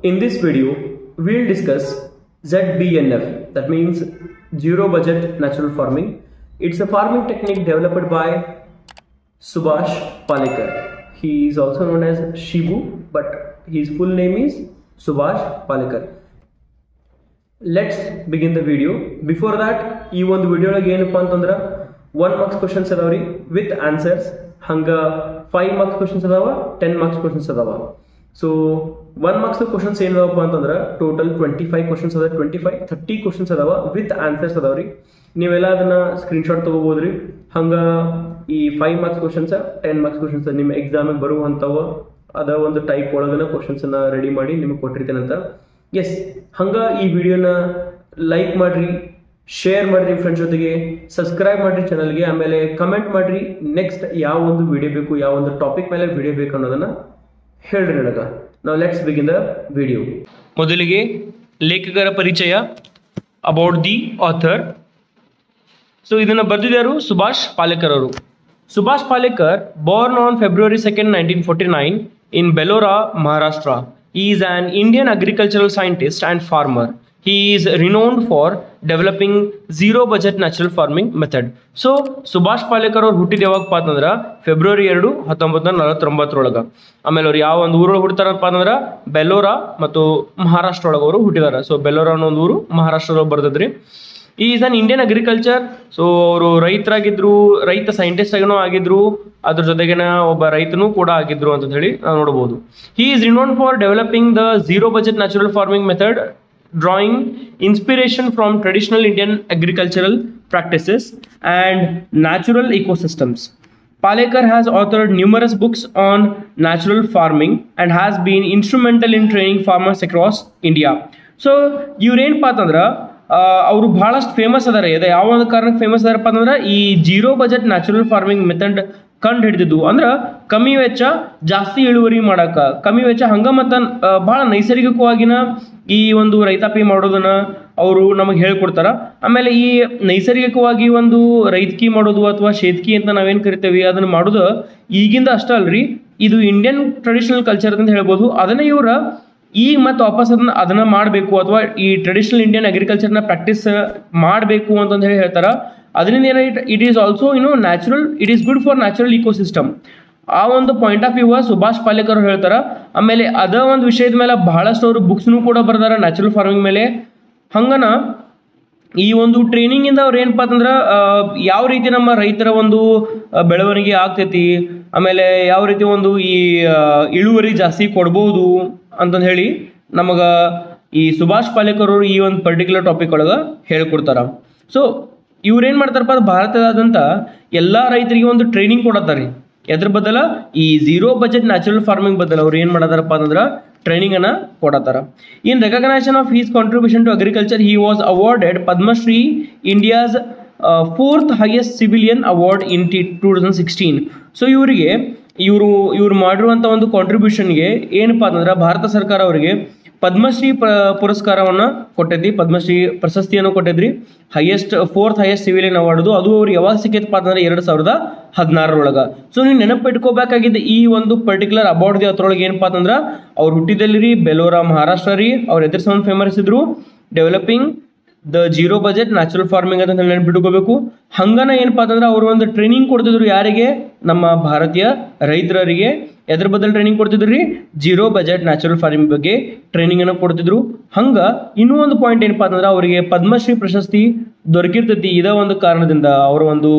in this video we'll discuss ZBNF, that means zero budget natural farming. It's a farming technique developed by Subhash Palekar. He is also known as Shibu, but his full name is Subhash Palekar. Let's begin the video. Before that, ಈ ಒಂದು video ಒಳಗೆ ಏನಪ್ಪಾ ಅಂತಂದ್ರೆ 1 marks questions ಅದಾವ್ರಿ with answers. ಹಂಗ 5 marks questions ಅದಾವ, 10 marks questions ಅದಾವ. So 1 marks questions ಏನದವಪ್ಪ ಅಂತಂದ್ರೆ ಟೋಟಲ್ 25 questions ಅದ, 30 questions ಅದಾವ ವಿತ್ ಆನ್ಸರ್ಸ್ ಅದಾವ್ರಿ. ನೀವೆಲ್ಲ ಅದನ್ನ ಸ್ಕ್ರೀನ್ಶಾಟ್ ತಗೋಬಹುದ್ರಿ. ಹಂಗ ಈ 5 marks questions 10 marks questions ನಿಮ್ಮ ಎಕ್ಸಾಮ್ ಬರುವಂತವ ಅದ ಒಂದು ಟೈಪ್ ಒಳಗನ ಕ್ವಶನ್ಸ್ ಅನ್ನ ರೆಡಿ ಮಾಡಿ ನಿಮಗೆ ಕೊಟ್ಟಿರ್ತೇನಂತ. ಎಸ್, ಹಂಗ ಈ ವಿಡಿಯೋನ ಲೈಕ್ ಮಾಡ್ರಿ, ಶೇರ್ ಮಾಡ್ರಿ ನಿಮ್ಮ ಫ್ರೆಂಡ್ಸ್ ಜೊತೆಗೆ, ಸಬ್ಸ್ಕ್ರೈಬ್ ಮಾಡ್ರಿ ಚಾನಲ್ಗೆ, ಆಮೇಲೆ ಕಮೆಂಟ್ ಮಾಡ್ರಿ ನೆಕ್ಸ್ಟ್ ಯಾವ ಒಂದು ವಿಡಿಯೋ ಬೇಕು, ಯಾವ ಒಂದು ಟಾಪಿಕ್ ಮೇಲೆ ವಿಡಿಯೋ ಬೇಕು ಅನ್ನೋದನ್ನ ಹೇಳ್ರಿ ನನಗ. ನಾವು ಲೆಟ್ಸ್ ಬಿಗಿನ್ ದ ವಿಡಿಯೋ. ಮೊದಲಿಗೆ ಲೇಖಕರ ಪರಿಚಯ, ಅಬೌಟ್ ದಿ ಆಥರ್. ಸೊ ಇದನ್ನ ಬರೆದಿದ್ದಾರು ಸುಭಾಷ್ ಪಾಲೇಕರ್ ಅವರು. Subhash Palekar born on February 2nd, 1949 in Belora, Maharashtra. He is an Indian agricultural scientist and farmer. He is renowned for developing zero budget natural farming method. So Subhash Palekar ಅವ್ರು ಹುಟ್ಟಿದ ಯಾವಾಗಪ್ಪ ಅಂತಂದ್ರೆ February 2, 1949 ಆಮೇಲೆ ಅವ್ರು ಯಾವ ಒಂದು ಊರೊಳಗೆ ಹುಡ್ತಾರಪ್ಪ ಅಂತಂದ್ರೆ ಬೆಲ್ಲೋರಾ ಮತ್ತು ಮಹಾರಾಷ್ಟ್ರ ಒಳಗೆ ಅವರು ಹುಟ್ಟಿದಾರೆ. ಸೊ ಬೆಲ್ಲೋರಾ ಅನ್ನೋ ಒಂದು ಊರು ಮಹಾರಾಷ್ಟ್ರದೊಳಗೆ ಬರ್ತದ್ರಿ. ಈ is an Indian agriculture. So ಅವರು ರೈತರಾಗಿದ್ರು, ರೈತ ಸೈಂಟಿಸ್ಟ್ ಆಗಿನೂ ಆಗಿದ್ರು, ಅದ್ರ ಜೊತೆಗೇನ ಒಬ್ಬ ರೈತನೂ ಕೂಡ ಆಗಿದ್ರು ಅಂತ ಹೇಳಿ ನಾವು ನೋಡಬಹುದು. He is ರಿನೋನ್ for developing the zero budget natural farming method, drawing inspiration from traditional Indian agricultural practices and natural ecosystems. Palekar has authored numerous books on natural farming and has been instrumental in training farmers across India. So ಇವ್ರೇನಪ್ಪ ಅಂತಂದ್ರೆ ಅವರು ಬಹಳಷ್ಟು famous ಅದಾರೆ. ಇದು ಯಾವ ಒಂದು ಕಾರಣಕ್ಕೆ famous ಅದಾರಪ್ಪ ಅಂತಂದ್ರೆ ಈ zero budget natural farming method ಕಂಡು ಹಿಡಿದಿದ್ದು. ಅಂದ್ರೆ ಕಮ್ಮಿ ವೆಚ್ಚ ಜಾಸ್ತಿ ಇಳುವರಿ ಮಾಡಕ, ಕಮ್ಮಿ ವೆಚ್ಚ ಹಂಗ ಮತ್ತು ಬಹಳ ನೈಸರ್ಗಿಕವಾಗಿನ ಈ ಒಂದು ರೈತಾಪಿ ಮಾಡೋದನ್ನ ಅವರು ನಮಗೆ ಹೇಳ್ಕೊಡ್ತಾರ. ಆಮೇಲೆ ಈ ನೈಸರ್ಗಿಕವಾಗಿ ಒಂದು ರೈತಕಿ ಮಾಡೋದು ಅಥವಾ ಶೇತ್ಕಿ ಅಂತ ನಾವೇನು ಕರಿತೇವೆ ಅದನ್ನು ಮಾಡೋದು ಈಗಿಂದ ಅಷ್ಟೇ ಅಲ್ರಿ, ಇದು ಇಂಡಿಯನ್ ಟ್ರೆಡಿಷನಲ್ ಕಲ್ಚರ್ ಅಂತ ಹೇಳ್ಬೋದು. ಅದನ್ನ ಇವರ ಈಗ ಮತ್ತೆ ವಾಪಸ್ ಅದನ್ನ ಮಾಡಬೇಕು ಅಥವಾ ಈ ಟ್ರೆಡಿಷನಲ್ ಇಂಡಿಯನ್ ಅಗ್ರಿಕಲ್ಚರ್ನ ಪ್ರಾಕ್ಟೀಸ್ ಮಾಡಬೇಕು ಅಂತಂದು ಹೇಳಿ ಹೇಳ್ತಾರ. ಅದರಿಂದ ಏನ it is also natural, it is good for natural ecosystem. ಆ ಒಂದು point of view Subhash Palekar ಅವ್ರು ಹೇಳ್ತಾರ. ಆಮೇಲೆ ಅದ ಒಂದು ವಿಷಯದ ಮೇಲೆ ಬಹಳಷ್ಟು ಅವರು ಬುಕ್ಸ್ನು ಕೂಡ ಬರ್ದಾರ ನ್ಯಾಚುರಲ್ ಫಾರ್ಮಿಂಗ್ ಮೇಲೆ. ಹಂಗನ ಈ ಒಂದು ಟ್ರೈನಿಂಗ್ ಇಂದ ಅವ್ರು ಏನಪ್ಪಾ ಅಂತಂದ್ರೆ ಯಾವ ರೀತಿ ನಮ್ಮ ರೈತರ ಒಂದು ಬೆಳವಣಿಗೆ ಆಗ್ತೈತಿ, ಆಮೇಲೆ ಯಾವ ರೀತಿ ಒಂದು ಈ ಇಳುವರಿ ಜಾಸ್ತಿ ಕೊಡ್ಬೋದು ಅಂತಂದು ಹೇಳಿ ನಮಗ ಈ ಸುಭಾಷ್ ಪಾಲೇಕರ್ ಅವರು ಈ ಒಂದು ಪರ್ಟಿಕ್ಯುಲರ್ ಟಾಪಿಕ್ ಒಳಗೆ ಹೇಳ್ಕೊಡ್ತಾರ. ಸೊ ಇವ್ರೇನ್ ಮಾಡ್ತಾರಪ್ಪ, ಭಾರತದಾದ್ಯಂತ ಎಲ್ಲಾ ರೈತರಿಗೆ ಒಂದು ಟ್ರೈನಿಂಗ್ ಕೊಡತ್ತಾರೆ. ಎದ್ರ ಬದಲ ಈ ಝೀರೋ ಬಜೆಟ್ ನ್ಯಾಚುರಲ್ ಫಾರ್ಮಿಂಗ್ ಬದಲ ಅವ್ರು ಏನ್ ಮಾಡತಾರಪ್ಪ ಅಂತಂದ್ರೆ ಟ್ರೈನಿಂಗ್ ಅನ್ನ ಕೊಡತಾರ. In recognition of his contribution to agriculture he was awarded Padma Shri, India's 4th highest civilian award in 2016. So ಇವರು ಮಾಡಿರುವಂಥ ಒಂದು ಕಾಂಟ್ರಿಬ್ಯೂಷನ್ಗೆ ಏನಪ್ಪಾ ಅಂತಂದ್ರೆ ಭಾರತ ಸರ್ಕಾರ ಅವರಿಗೆ ಪದ್ಮಶ್ರೀ ಪುರಸ್ಕಾರವನ್ನು ಕೊಟ್ಟಿದ್ರಿ, ಪದ್ಮಶ್ರೀ ಪ್ರಶಸ್ತಿಯನ್ನು ಕೊಟ್ಟಿದ್ರಿ. 4th highest civilian ಅವಾರ್ಡ್ದು. ಅದು ಅವ್ರಿಗೆ ಯಾವಾಗ ಸಿಕ್ಕೈತಪ್ಪ ಅಂತಂದ್ರೆ 2016 ಸೊ ನೀವು ನೆನಪಿಟ್ಕೋಬೇಕಾಗಿದ್ದ ಈ ಒಂದು ಪರ್ಟಿಕ್ಯುಲರ್ ಅವಾರ್ಡ್ ಅದ್ರೊಳಗೆ ಏನಪ್ಪಾ ಅಂತಂದ್ರೆ ಅವ್ರು ಹುಟ್ಟಿದಲ್ಲಿ ಬೆಲ್ಲೋರಾ ಮಹಾರಾಷ್ಟ್ರ ರೀ. ಅವ್ರ ಎದುರು ಸಮ ಫೇಮಸ್ ಇದ್ರು developing the zero budget natural farming ಅಂತ ನೆನಪಿಟ್ಕೋಬೇಕು. ಹಂಗನ ಏನಪ್ಪಾ ಅಂತಂದ್ರೆ ಅವರು ಒಂದು ಟ್ರೈನಿಂಗ್ ಕೊಡ್ತಿದ್ರು ಯಾರಿಗೆ, ನಮ್ಮ ಭಾರತೀಯ ರೈತರಿಗೆ. ಎದ್ರ ಬದಲು ಟ್ರೈನಿಂಗ್ ಕೊಡ್ತಿದ್ರು ರೀ, ಜೀರೋ ಬಜೆಟ್ ನ್ಯಾಚುರಲ್ ಫಾರ್ಮಿಂಗ್ ಬಗ್ಗೆ ಟ್ರೈನಿಂಗ್ ಅನ್ನು ಕೊಡ್ತಿದ್ರು. ಹಂಗ ಇನ್ನೂ ಒಂದು ಪಾಯಿಂಟ್ ಏನಪ್ಪಾ ಅಂತಂದ್ರೆ ಅವರಿಗೆ ಪದ್ಮಶ್ರೀ ಪ್ರಶಸ್ತಿ ದೊರಕಿರ್ತೈತಿ. ಇದ ಒಂದು ಕಾರಣದಿಂದ ಅವರ ಒಂದು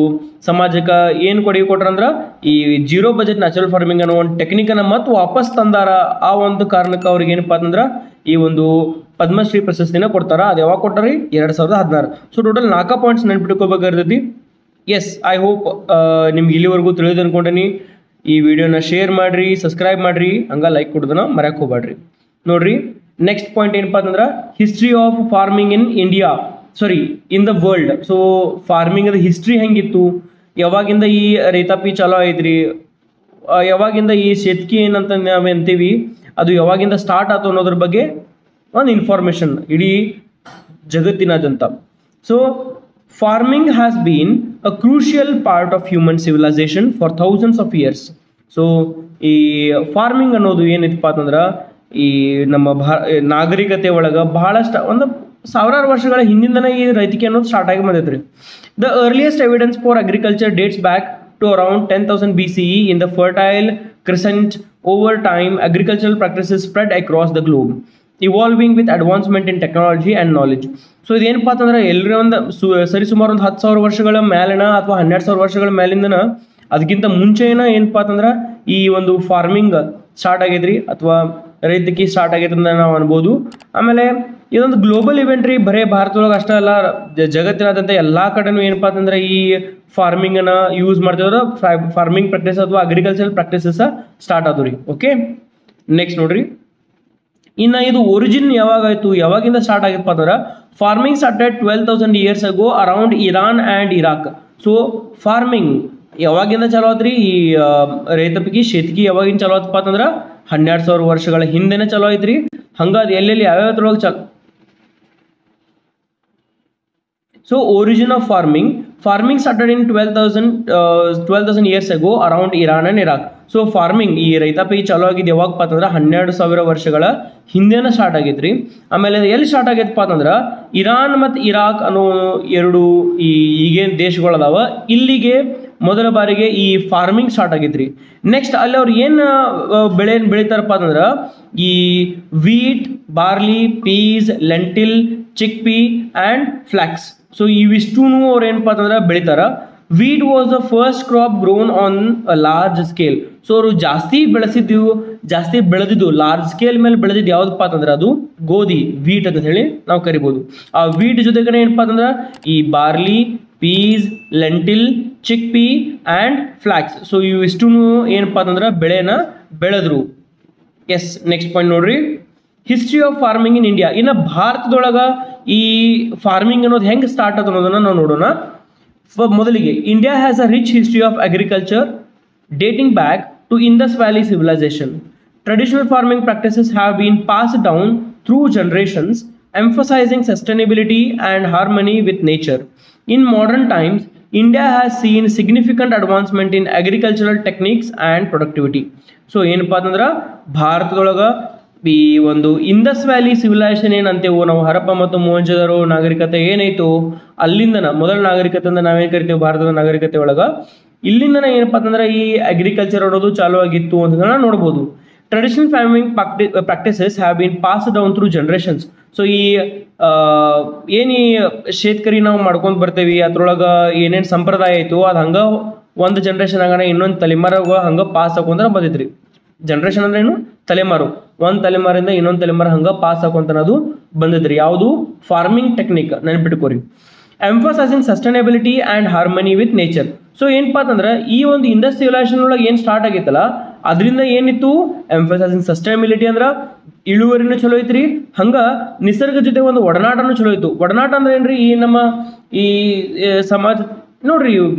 ಸಮಾಜಕ್ಕೆ ಏನು ಕೊಡುಗೆ ಕೊಟ್ರಂದ್ರ ಈ ಜೀರೋ ಬಜೆಟ್ ನ್ಯಾಚುರಲ್ ಫಾರ್ಮಿಂಗ್ ಅನ್ನೋ ಒಂದು ಟೆಕ್ನಿಕ್ ಅನ್ನ ಮತ್ತೆ ವಾಪಸ್ ತಂದಾರ. ಆ ಒಂದು ಕಾರಣಕ್ಕೆ ಅವ್ರಿಗೆ ಏನಪ್ಪಾ ಅಂತಂದ್ರ ಈ ಒಂದು ಪದ್ಮಶ್ರೀ ಪ್ರಶಸ್ತಿನ ಕೊಡ್ತಾರ. ಅದು ಯಾವಾಗ ಕೊಟ್ಟಾರಿ, 2016. ಸೊ ಟೋಟಲ್ 4 ಪಾಯಿಂಟ್ಸ್ ನೆನ್ಪಿಟ್ಕೋಬೇಕಾಗಿರ್ತೈತಿ. ಎಸ್, ಐ ಹೋಪ್ ನಿಮ್ಗೆ ಇಲ್ಲಿವರೆಗೂ ತಿಳಿದು ಅನ್ಕೊಂಡೇನಿ. ಈ ವಿಡಿಯೋನ ಶೇರ್ ಮಾಡ್ರಿ, ಸಬ್ಸ್ಕ್ರೈಬ್ ಮಾಡ್ರಿ, ಹಂಗ ಲೈಕ್ ಕೊಡೋದನ್ನ ಮರ್ಯಾಕ್ ಹೋಗ್ಬೇಡ್ರಿ. ನೋಡ್ರಿ, ನೆಕ್ಸ್ಟ್ ಪಾಯಿಂಟ್ ಏನಪ್ಪಾ ಅಂತಂದ್ರೆ history of farming in India, in the world. So farming ಅದ ಹಿಸ್ಟ್ರಿ ಹೆಂಗಿತ್ತು, ಯಾವಾಗಿಂದ ಈ ರೈತಾಪಿ ಚಾಲೋ ಐತ್ರಿ, ಯಾವಾಗಿಂದ ಈ ಶೇತ್ಕಿ ಏನಂತ ನಾವು ಅಂತೀವಿ ಅದು ಯಾವಾಗಿಂದ ಸ್ಟಾರ್ಟ್ ಆಯ್ತು ಅನ್ನೋದ್ರ ಬಗ್ಗೆ ಒಂದು ಇನ್ಫಾರ್ಮೇಶನ್ ಇಡೀ ಜಗತ್ತಿನಾದ್ಯಂತ. So farming has been a crucial part of human civilization for thousands of years. So ಈ ಫಾರ್ಮಿಂಗ್ ಅನ್ನೋದು ಏನೈತಪ್ಪ ಅಂತಂದ್ರೆ ಈ ನಮ್ಮ ನಾಗರಿಕತೆ ಒಳಗೆ ಬಹಳಷ್ಟು ಒಂದು ಸಾವಿರಾರು ವರ್ಷಗಳ ಹಿಂದಿಂದನೇ ಈ ರೈತಿಕೆ ಅನ್ನೋದು ಸ್ಟಾರ್ಟ್ ಆಗಿ ಬಂದೈತ್ರಿ. The earliest evidence for agriculture dates back to around 10,000 BCE. In the Fertile Crescent, over time, agricultural practices spread across the globe, evolving with advancement in technology and knowledge. So ಇದೇನಪ್ಪ ಅಂತಂದ್ರೆ ಎಲ್ಲರೂ ಒಂದು ಸರಿ ಸುಮಾರು ಒಂದು 10,000 ವರ್ಷಗಳ ಮೇಲಿನ ಅಥವಾ 12,000 ವರ್ಷಗಳ ಮೇಲಿಂದನ ಅದಕ್ಕಿಂತ ಮುಂಚೆನ ಏನಪ್ಪ ಅಂತಂದ್ರೆ ಈ ಒಂದು ಫಾರ್ಮಿಂಗ್ ಸ್ಟಾರ್ಟ್ ಆಗೈತ್ರಿ ಅಥವಾ ರೈತಕಿ ಸ್ಟಾರ್ಟ್ ಆಗೈತೆ ಅಂತ ನಾವು ಅನ್ಬೋದು. ಆಮೇಲೆ ಇದೊಂದು ಗ್ಲೋಬಲ್ ಇವೆಂಟ್ ರೀ, ಬರೇ ಭಾರತದೊಳಗೆ ಅಷ್ಟೇ ಅಲ್ಲ, ಜಗತ್ತಿನಾದ್ಯಂತ ಎಲ್ಲ ಕಡೆನೂ ಏನಪ್ಪ ಅಂತಂದ್ರೆ ಈ ಫಾರ್ಮಿಂಗನ್ನು ಯೂಸ್ ಮಾಡ್ತಿದ್ರೆ ಫಾರ್ಮಿಂಗ್ ಪ್ರಾಕ್ಟೀಸ್ ಅಥವಾ ಅಗ್ರಿಕಲ್ಚರಲ್ ಪ್ರಾಕ್ಟೀಸಸ್ ಸ್ಟಾರ್ಟ್ ಆದವು ರೀ. ಓಕೆ, ನೆಕ್ಸ್ಟ್ ನೋಡ್ರಿ, ಇನ್ನು ಇದು ಒರಿಜಿನ್ ಯಾವಾಗಾಯ್ತು, ಯಾವಾಗಿಂದ ಸ್ಟಾರ್ಟ್ ಆಗಿತ್ತಪ್ಪ ಅಂದ್ರೆ farming started 12,000 years ago around Iran and Iraq. So farming ಯಾವಾಗಿಂದ ಚಾಲೂ ಆತ್ರಿ, ಈ ರೈತಪಿಗೆ ಶೇತಿಗೆ ಯಾವಾಗಿಂದ ಚಾಲೂ ಆತಪ್ಪ ಅಂತಂದ್ರೆ 12,000 ವರ್ಷಗಳ ಹಿಂದೆನೇ ಚಾಲೂ ಐತ್ರಿ. ಹಂಗಾದ ಎಲ್ಲೆಲ್ಲಿ ಯಾವ್ಯಾವ್ದ್ರೊಳಗೆ so origin of farming started in 12,000 years ago around Iran and Iraq. So farming ಈ ರೈತಾಪಿ ಚಾಲೂ ಆಗಿದ್ದು ಯಾವಾಗಪ್ಪ ಅಂತಂದ್ರೆ 12,000 ವರ್ಷಗಳ ಹಿಂದೆನ ಸ್ಟಾರ್ಟ್ ಆಗೈತ್ರಿ. ಆಮೇಲೆ ಎಲ್ಲಿ ಸ್ಟಾರ್ಟ್ ಆಗೈತಪ್ಪ ಅಂತಂದ್ರೆ ಇರಾನ್ ಮತ್ತು ಇರಾಕ್ ಅನ್ನೋ ಎರಡು ಈಗೇನು ದೇಶಗಳದಾವ, ಇಲ್ಲಿಗೆ ಮೊದಲ ಬಾರಿಗೆ ಈ ಫಾರ್ಮಿಂಗ್ ಸ್ಟಾರ್ಟ್ ಆಗೈತ್ರಿ. ನೆಕ್ಸ್ಟ್ ಅಲ್ಲಿ ಅವ್ರು ಏನು ಬೆಳಿತಾರಪ್ಪ ಅಂತಂದ್ರೆ ಈ wheat, barley, peas, lentil, chickpea and flax. So ಇವಿಷ್ಟೂ ಅವ್ರು ಏನಪ್ಪ ಅಂತಂದ್ರೆ ಬೆಳಿತಾರ. Wheat was the first crop grown on a large scale. So ಅವರು ಜಾಸ್ತಿ ಬೆಳೆದಿದ್ದು ಲಾರ್ಜ್ ಸ್ಕೇಲ್ ಮೇಲೆ ಬೆಳೆದಿದ್ದು ಯಾವುದಪ್ಪ ಅಂತಂದ್ರೆ ಅದು ಗೋಧಿ, ವೀಟ್ ಅಂತ ಹೇಳಿ ನಾವು ಕರಿಬೋದು. ಆ ವೀಟ್ ಜೊತೆಗೆ ಏನಪ್ಪ ಅಂತಂದ್ರೆ ಈ barley, peas, lentil, chickpea and flax. So ಇವಿಷ್ಟು ಏನಪ್ಪ ಅಂತಂದ್ರೆ ಬೆಳೆನ ಬೆಳೆದ್ರು. ಎಸ್, ನೆಕ್ಸ್ಟ್ ಪಾಯಿಂಟ್ ನೋಡ್ರಿ, history of farming in India. ಇನ್ನು ಭಾರತದೊಳಗೆ ಈ ಫಾರ್ಮಿಂಗ್ ಅನ್ನೋದು ಹೆಂಗೆ ಸ್ಟಾರ್ಟ್ ಆದ ಅನ್ನೋದನ್ನು ನಾವು ನೋಡೋಣ. ಮೊದಲಿಗೆ India has a rich history of agriculture dating back to Indus valley civilisation. Traditional farming practices have been passed down through generations, emphasizing sustainability and harmony with nature. In modern times, India has seen significant advancement in agricultural techniques and productivity. So ಏನಪ್ಪ ಅಂತಂದ್ರೆ ಭಾರತದೊಳಗೆ ಈ ಒಂದು Indus valley civilisation ಏನಂತೇವೋ ನಾವು, ಹರಪ್ಪ ಮತ್ತು ಮೊಹೆಂಜೊದಾರೋ ನಾಗರಿಕತೆ ಏನಾಯ್ತು ಅಲ್ಲಿಂದನ ಮೊದಲ ನಾಗರಿಕತೆ ಅಂತ ನಾವೇನು ಕರಿತೀವಿ ಭಾರತದ ನಾಗರಿಕತೆ ಒಳಗೆ, ಇಲ್ಲಿಂದನ ಏನಪ್ಪ ಅಂತಂದ್ರೆ ಈ ಅಗ್ರಿಕಲ್ಚರ್ ಅನ್ನೋದು ಚಾಲೂ ಆಗಿತ್ತು ಅಂತ ನೋಡ್ಬೋದು. Traditional farming practices have been passed down through generations. So ಈ ಏನು ಶೇತಕರಿ ನಾವು ಮಾಡ್ಕೊಂಡು ಬರ್ತೇವೆ ಅದ್ರೊಳಗೆ ಏನೇನು ಸಂಪ್ರದಾಯ ಆಯಿತು ಅದು ಹಂಗೆ ಒಂದು ಜನ್ರೇಷನ್ ಆಗೋಣ ಇನ್ನೊಂದು ತಲೆಮಾರಾಗ ಹಂಗೆ ಪಾಸ್ ಹಾಕೊಂಡ್ರೆ ಬಂದಿದ್ರಿ. ಜನ್ರೇಷನ್ ಅಂದ್ರೆ ಏನು, ತಲೆಮಾರು. ಒಂದು ತಲೆಮಾರಿಂದ ಇನ್ನೊಂದು ತಲೆಮಾರು ಹಂಗೆ ಪಾಸ್ ಹಾಕೊಂತ ಅನ್ನೋದು ಬಂದಿದ್ರಿ. ಯಾವುದು ಫಾರ್ಮಿಂಗ್ ಟೆಕ್ನಿಕ್ ನೆನ್ಪಿಟ್ಕೋರಿ. Emphasising sustainability and harmony with nature. So ಏನಪ್ಪ ಅಂತಂದ್ರೆ ಈ ಒಂದು ಇಂಡಸ್ ಸಿವಿಲೈಸೇಷನ್ ಒಳಗೆ ಏನು ಸ್ಟಾರ್ಟ್ ಆಗೈತಲ್ಲ ಅದರಿಂದ ಏನಿತ್ತು, ಎಂಫಸೈಸಿಂಗ್ ಸಸ್ಟೈನಬಿಲಿಟಿ ಅಂದ್ರೆ ಇಳುವರಿನೂ ಚಲೋ ಐತ್ರಿ, ಹಂಗೆ ನಿಸರ್ಗ ಜೊತೆ ಒಂದು ಒಡನಾಟನೂ ಚಲೋ ಇತ್ತು. ಒಡನಾಟ ಅಂದ್ರೆ ಏನ್ರಿ, ಈ ನಮ್ಮ ಈ ಸಮಾಜ ನೋಡ್ರಿ,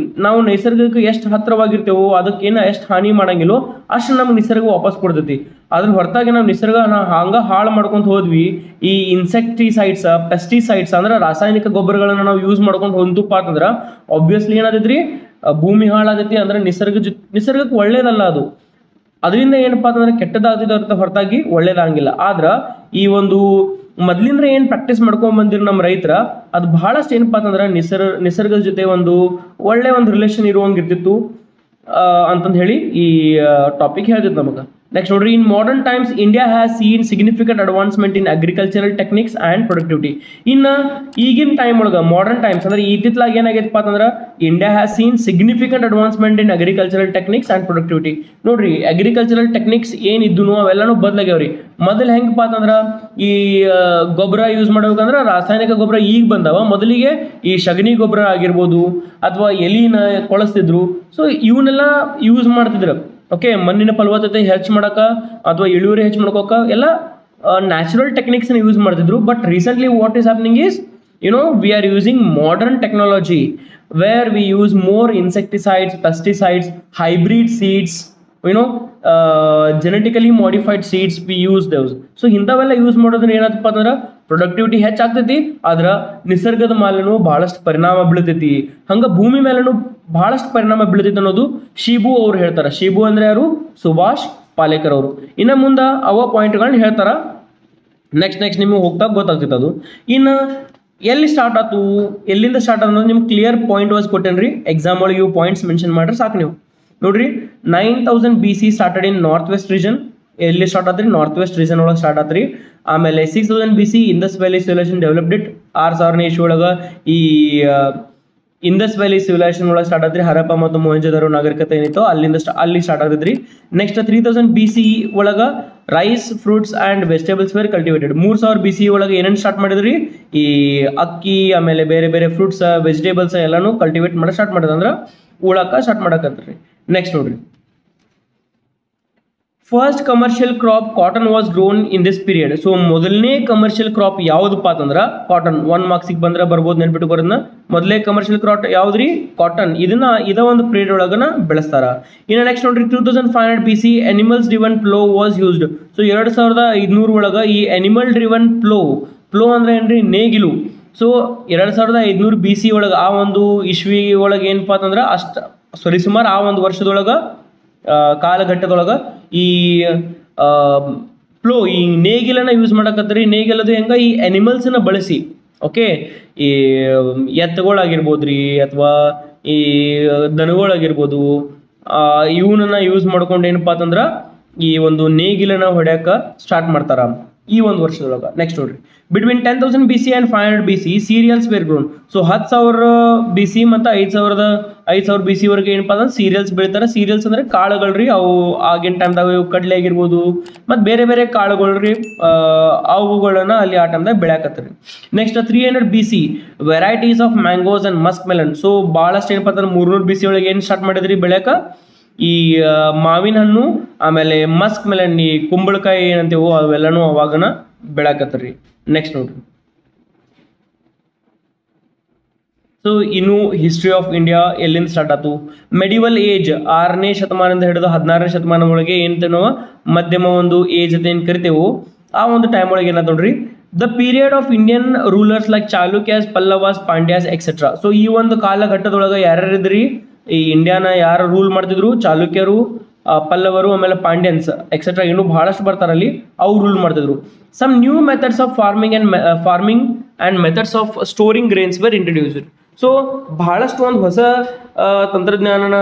ನಾವು ನೈಸರ್ಗಕ್ಕೆ ಎಷ್ಟು ಹತ್ತಿರವಾಗಿರ್ತೇವೋ ಅದಕ್ಕೇನು ಎಷ್ಟು ಹಾನಿ ಮಾಡಂಗಿಲ್ಲೋ ಅಷ್ಟು ನಮ್ಗೆ ನಿಸರ್ಗ ವಾಪಸ್ ಕೊಡ್ತೈತಿ. ಅದ್ರ ಹೊರತಾಗಿ ನಾವು ನಿಸರ್ಗ ಹಂಗೆ ಹಾಳು ಮಾಡ್ಕೊಂಡು ಹೋದ್ವಿ, ಈ ಇನ್ಸೆಕ್ಟಿಸೈಡ್ಸ್, ಪೆಸ್ಟಿಸೈಡ್ಸ್ ಅಂದ್ರೆ ರಾಸಾಯನಿಕ ಗೊಬ್ಬರಗಳನ್ನ ನಾವು ಯೂಸ್ ಮಾಡ್ಕೊಂಡು ಹೊಂದಪ್ಪ ಅಂತಂದ್ರೆ ಆಬ್ವಿಯಸ್ಲಿ ಏನಾದೈತ್ರಿ, ಭೂಮಿ ಹಾಳಾದೈತಿ. ಅಂದ್ರೆ ನಿಸರ್ಗಕ್ಕೆ ಒಳ್ಳೇದಲ್ಲ ಅದು. ಅದರಿಂದ ಏನಪ್ಪಾ ಅಂತಂದ್ರೆ ಕೆಟ್ಟದಾಗ್ತಿದ್ದ ಹೊರತಾಗಿ ಒಳ್ಳೇದಾಗಿಲ್ಲ. ಆದ್ರೆ ಈ ಒಂದು ಮೊದಲಿಂದ ಏನು ಪ್ರಾಕ್ಟೀಸ್ ಮಾಡ್ಕೊಂಡ್ ಬಂದಿರೋ ನಮ್ಮ ರೈತರ ಅದು ಬಹಳಷ್ಟು ಏನಪ್ಪಾ ಅಂತಂದ್ರೆ ನಿಸರ್ಗದ ಜೊತೆ ಒಂದು ಒಳ್ಳೆ ಒಂದು ರಿಲೇಷನ್ ಇರುವಂಗಿರ್ತಿತ್ತು ಅಂತಂದು ಹೇಳಿ ಈ ಟಾಪಿಕ್ ಹೇಳ್ತಿತ್ತು ನಮಗೆ. ನೆಕ್ಸ್ಟ್ ನೋಡ್ರಿ, ಇನ್ modern times India has seen significant advancement in agricultural techniques and productivity. ಇನ್ನು ಈಗಿನ ಟೈಮ್ ಒಳಗೆ ಮಾಡರ್ನ್ ಟೈಮ್ಸ್ ಅಂದ್ರೆ ಇತ್ತಿತ್ತಲಾಗಿ ಏನಾಗೈತಪ್ಪ ಅಂತಂದ್ರೆ India has seen significant advancement in agricultural techniques and productivity. ನೋಡ್ರಿ, ಅಗ್ರಿಕಲ್ಚರಲ್ ಟೆಕ್ನಿಕ್ಸ್ ಏನಿದ್ದು ಅವೆಲ್ಲನೂ ಬದಲಾಗ್ಯಾವ್ರಿ. ಮೊದಲು ಹೆಂಗಪ್ಪ ಅಂತಂದ್ರೆ ಈ ಗೊಬ್ಬರ ಯೂಸ್ ಮಾಡ್ಬೇಕಂದ್ರೆ ರಾಸಾಯನಿಕ ಗೊಬ್ಬರ ಈಗ ಬಂದಾವ. ಮೊದಲಿಗೆ ಈ ಸಗಣಿ ಗೊಬ್ಬರ ಆಗಿರ್ಬೋದು ಅಥವಾ ಎಲಿನ ಕೊಳಸ್ತಿದ್ರು. ಸೊ ಇವನ್ನೆಲ್ಲ ಯೂಸ್ ಮಾಡ್ತಿದ್ರು. ಓಕೆ, ಮಣ್ಣಿನ ಫಲವತ್ತತೆ ಹೆಚ್ಚು ಮಾಡಕ ಅಥವಾ ಇಳುವರಿ ಹೆಚ್ಚು ಮಾಡ್ಕೋಕ ಎಲ್ಲ ನ್ಯಾಚುರಲ್ ಟೆಕ್ನಿಕ್ಸ್ನ ಯೂಸ್ ಮಾಡ್ತಿದ್ರು. But recently what is happening is we are using modern technology where we use more insecticides, pesticides, hybrid seeds, genetically modified seeds, we use those. So ಇಂಥವೆಲ್ಲ ಯೂಸ್ ಮಾಡೋದ್ರಿಂದ ಏನಾಗ್ತಪ್ಪ ಅಂದ್ರೆ ಪ್ರೊಡಕ್ಟಿವಿಟಿ ಹೆಚ್ಚಾಗ್ತೈತಿ, ಆದ್ರೆ ನಿಸರ್ಗದ ಮೇಲೂ ಬಹಳಷ್ಟು ಪರಿಣಾಮ ಬೀಳ್ತೈತಿ, ಹಂಗೆ ಭೂಮಿ ಮೇಲೂ ಬಹಳಷ್ಟು ಪರಿಣಾಮ ಬೀಳ್ತೈತಿ ಅನ್ನೋದು ಶಿಬು ಅವ್ರು ಹೇಳ್ತಾರೆ. ಶಿಬು ಅಂದ್ರೆ ಯಾರು? ಸುಭಾಷ್ ಪಾಲೇಕರ್ ಅವರು. ಇನ್ನು ಮುಂದೆ ಅವ ಪಾಯಿಂಟ್ಗಳನ್ನ ಹೇಳ್ತಾರ. ನೆಕ್ಸ್ಟ್ ನಿಮಗೆ ಹೋಗ್ತಾ ಗೊತ್ತಾಗ್ತೈತೆ ಅದು. ಇನ್ನು ಎಲ್ಲಿ ಸ್ಟಾರ್ಟ್ ಆಯ್ತು, ಎಲ್ಲಿಂದ ಸ್ಟಾರ್ಟ್ ಅನ್ನೋದು ನಿಮ್ಗೆ ಕ್ಲಿಯರ್ ಪಾಯಿಂಟ್ ವಾಸ್ ಕೊಟ್ಟೇನ್ರಿ. ಎಕ್ಸಾಮ್ ಒಳಗೆ ಇವು ಪಾಯಿಂಟ್ಸ್ ಮೆನ್ಷನ್ ಮಾಡ್ರೆ ಸಾಕು ನೀವು. ನೋಡ್ರಿ 9000 BC started in north west region. ಎಲ್ಲಿ ಸ್ಟಾರ್ಟ್ ಆತ್ರಿ? ನಾರ್ತ್ ವೆಸ್ಟ್ ರೀಜನ್ ಒಳಗೆ ಸ್ಟಾರ್ಟ್ ಆತ್ರಿ. ಆಮೇಲೆ 6000 BC Indus valley civilisation developed it. 6000ನೇ ಇಶ್ಯೂ ಒಳಗೆ ಈ ಇಂದಸ್ ವ್ಯಾಲಿ ಸಿವಿಲೈಸೇಷನ್ ಒಳಗೆ ಸ್ಟಾರ್ಟ್ ಆದ್ರಿ. ಹರಪ್ಪ ಮತ್ತು ಮೊಹೆಂಜೊದಾರೋ ನಾಗರಿಕತೆ ಏನಿತ್ತು ಅಲ್ಲಿ ಸ್ಟಾರ್ಟ್ ಆಗಿದ್ರಿ. ನೆಕ್ಸ್ಟ್ 3000 BC ಒಳಗೆ rice, fruits and vegetables were cultivated. 3000 BC ಒಳಗೆ ಏನೇನು ಸ್ಟಾರ್ಟ್ ಮಾಡಿದ್ರಿ? ಈ ಅಕ್ಕಿ ಆಮೇಲೆ ಬೇರೆ ಬೇರೆ ಫ್ರೂಟ್ಸ್ ವೆಜಿಟೇಬಲ್ಸ್ ಎಲ್ಲಾನು ಕಲ್ಟಿವೇಟ್ ಮಾಡಕ್ಕೆ ಸ್ಟಾರ್ಟ್ ಮಾಡಿದ, ಅಂದ್ರೆ ಉಳಕ್ಕೆ ಸ್ಟಾರ್ಟ್ ಮಾಡಕತ್ರಿ. ನೆಕ್ಸ್ಟ್ ನೋಡ್ರಿ, first commercial crop cotton was grown in this period. So ಮೊದಲನೇ ಕಮರ್ಷಿಯಲ್ ಕ್ರಾಪ್ ಯಾವುದಪ್ಪ ಅಂತಂದ್ರೆ ಕಾಟನ್. 1 ಮಾರ್ಕ್ಸಿಗೆ ಬಂದ್ರೆ ಬರ್ಬೋದು, ನೆನ್ಪಿಟ್ಟುಕೋರನ್ನ. ಮೊದಲೇ ಕಮರ್ಷಿಯಲ್ ಕ್ರಾಪ್ ಯಾವ್ದ್ರಿ? ಕಾಟನ್. ಇದ ಒಂದು ಪೀರಿಯಡ್ ಒಳಗನ ಬೆಳೆಸ್ತಾರ. ಇನ್ನು ನೆಕ್ಸ್ಟ್ ನೋಡ್ರಿ 2500 BC animals driven flow was used. So 2500 ಒಳಗೆ ಈ ಅನಿಮಲ್ ಡ್ರಿವನ್ ಪ್ಲೋ ಅಂದ್ರೆ ಏನ್ರಿ? ನೇಗಿಲು. ಸೊ 2500 BC ಒಳಗೆ ಆ ಒಂದು ಇಶ್ವಿ ಒಳಗೆ ಏನಪ್ಪ ಅಂತಂದ್ರೆ ಸುಮಾರು ಆ ಒಂದು ವರ್ಷದೊಳಗೆ ಕಾಲಘಟ್ಟದೊಳಗೆ ಈ ಪ್ಲೋ, ಈ ನೇಗಿಲನ್ನ ಯೂಸ್ ಮಾಡಕತ್ರಿ. ನೇಗಿಲದು ಹೆಂಗ? ಈ ಅನಿಮಲ್ಸನ್ನ ಬಳಸಿ. ಓಕೆ, ಈ ಎತ್ತುಗಳಾಗಿರ್ಬೋದ್ರಿ ಅಥವಾ ಈ ದನಗಳಾಗಿರ್ಬೋದು, ಇವನನ್ನ ಯೂಸ್ ಮಾಡ್ಕೊಂಡು ಏನಪ್ಪ ಅಂತಂದ್ರೆ ಈ ಒಂದು ನೇಗಿಲನ್ನ ಹೊಡ್ಯಾಕ ಸ್ಟಾರ್ಟ್ ಮಾಡ್ತಾರ ಈ ಒಂದು ವರ್ಷದೊಳಗೆ. ನೆಕ್ಸ್ಟ್ ನೋಡ್ರಿ, between 10,000 BC and 500 BC cereals were grown. So 10,000 BC ಮತ್ತು 5,000 BC ವರೆಗೆ ಏನಪ್ಪ ಅಂದ್ರೆ ಸೀರಿಯಲ್ಸ್ ಬೆಳಿತಾರೆ. ಸೀರಿಯಲ್ಸ್ ಅಂದ್ರೆ ಕಾಳುಗಳ್ರಿ. ಅವು ಆಗಿನ ಟೈಮ್ದಾಗ ಕಡಲೆ ಆಗಿರ್ಬೋದು ಮತ್ತು ಬೇರೆ ಬೇರೆ ಕಾಳುಗಳ್ರಿ, ಅವುಗಳನ್ನ ಅಲ್ಲಿ ಆ ಟೈಮ್ದಾಗ ಬೆಳ್ಯಾಕತ್ತಾರೆ. Next 300 BC varieties of mangoes and muskmelon. So ಭಾಳಷ್ಟು ಏನಪ್ಪ ಅಂದ್ರೆ 300 BC ಒಳಗೆ ಏನು ಸ್ಟಾರ್ಟ್ ಮಾಡಿದ್ರಿ ಬೆಳ್ಯಾಕ? ಈ ಮಾವಿನ ಹಣ್ಣು ಆಮೇಲೆ ಮಸ್ಕ್ ಮೆಲನ್, ಈ ಕುಂಬಳಕಾಯಿ ಏನಂತೀವೋ ಅವೆಲ್ಲನೂ ಅವಾಗನ ಬೆಳಕತ್ತರಿ. ನೆಕ್ಸ್ಟ್ ನೋಡ್ರಿ, ಸೊ ಇನ್ನು ಹಿಸ್ಟ್ರಿ ಆಫ್ ಇಂಡಿಯಾ ಎಲ್ಲಿಂದ ಸ್ಟಾರ್ಟ್ ಆಯ್ತು? ಮೆಡಿವಲ್ ಏಜ್ 6ನೇ ಶತಮಾನದಿಂದ ಹಿಡಿದು 16ನೇ ಶತಮಾನ ಒಳಗೆ ಏನಂತ ಮಧ್ಯಮ ಒಂದು ಏಜ್ ಅಂತ ಏನು ಕರಿತೇವೋ ಆ ಒಂದು ಟೈಮ್ ಒಳಗೆ ಏನಾಯ್ತು ನೋಡ್ರಿ, the period of Indian rulers like Chalukyas, Pallavas, Pandyas etcetera. So ಈ ಒಂದು ಕಾಲಘಟ್ಟದೊಳಗೆ ಯಾರ್ಯಾರಿದ್ರಿ? ಈ ಇಂಡಿಯಾನ ಯಾರು ರೂಲ್ ಮಾಡ್ತಿದ್ರು? ಚಾಲುಕ್ಯರು, ಪಲ್ಲವರು, ಆಮೇಲೆ ಪಾಂಡ್ಯನ್ಸ್ ಎಕ್ಸೆಟ್ರಾ, ಇನ್ನೂ ಬಹಳಷ್ಟು ಬರ್ತಾರಲ್ಲಿ, ಅವ್ರು ರೂಲ್ ಮಾಡ್ತಿದ್ರು. Some new methods of farming and methods of storing grains were introduced. So ಬಹಳಷ್ಟು ಒಂದು ಹೊಸ ತಂತ್ರಜ್ಞಾನನ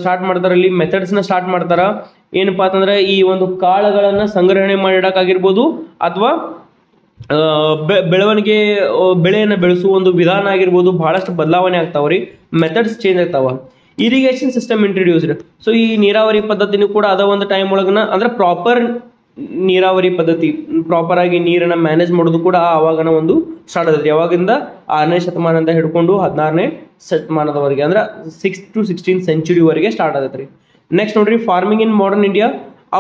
ಸ್ಟಾರ್ಟ್ ಮಾಡ್ತಾರಲ್ಲಿ, ಮೆಥಡ್ಸ್ನ ಸ್ಟಾರ್ಟ್ ಮಾಡ್ತಾರ. ಏನಪ್ಪಾ ಅಂತಂದ್ರೆ ಈ ಒಂದು ಕಾಳುಗಳನ್ನು ಸಂಗ್ರಹಣೆ ಮಾಡಿಡಕ್ಕಾಗಿರ್ಬೋದು ಅಥವಾ ಬೆಳೆಯನ್ನು ಬೆಳೆಸುವ ಒಂದು ವಿಧಾನ ಆಗಿರ್ಬೋದು, ಬಹಳಷ್ಟು ಬದಲಾವಣೆ ಆಗ್ತಾವ್ರಿ, ಮೆಥಡ್ಸ್ ಚೇಂಜ್ ಆಗ್ತಾವ. Irrigation system introduced. ಸೊ ಈ ನೀರಾವರಿ ಪದ್ಧತಿನೂ ಕೂಡ ಅದ ಒಂದು ಟೈಮ್ ಒಳಗನ, ಅಂದ್ರೆ ಪ್ರಾಪರ್ ನೀರಾವರಿ ಪದ್ಧತಿ, ಪ್ರಾಪರ್ ಆಗಿ ನೀರನ್ನ ಮ್ಯಾನೇಜ್ ಮಾಡೋದು ಕೂಡ ಆವಾಗನ ಒಂದು ಸ್ಟಾರ್ಟ್ ಆದೈತಿ. ಯಾವಾಗಿಂದ 6ನೇ ಶತಮಾನದಿಂದ ಹಿಡ್ಕೊಂಡು 16ನೇ ಶತಮಾನದವರೆಗೆ, ಅಂದ್ರೆ 6th to 16th century start ಆಗೈತ್ರಿ. ನೆಕ್ಸ್ಟ್ ನೋಡ್ರಿ, farming in modern India.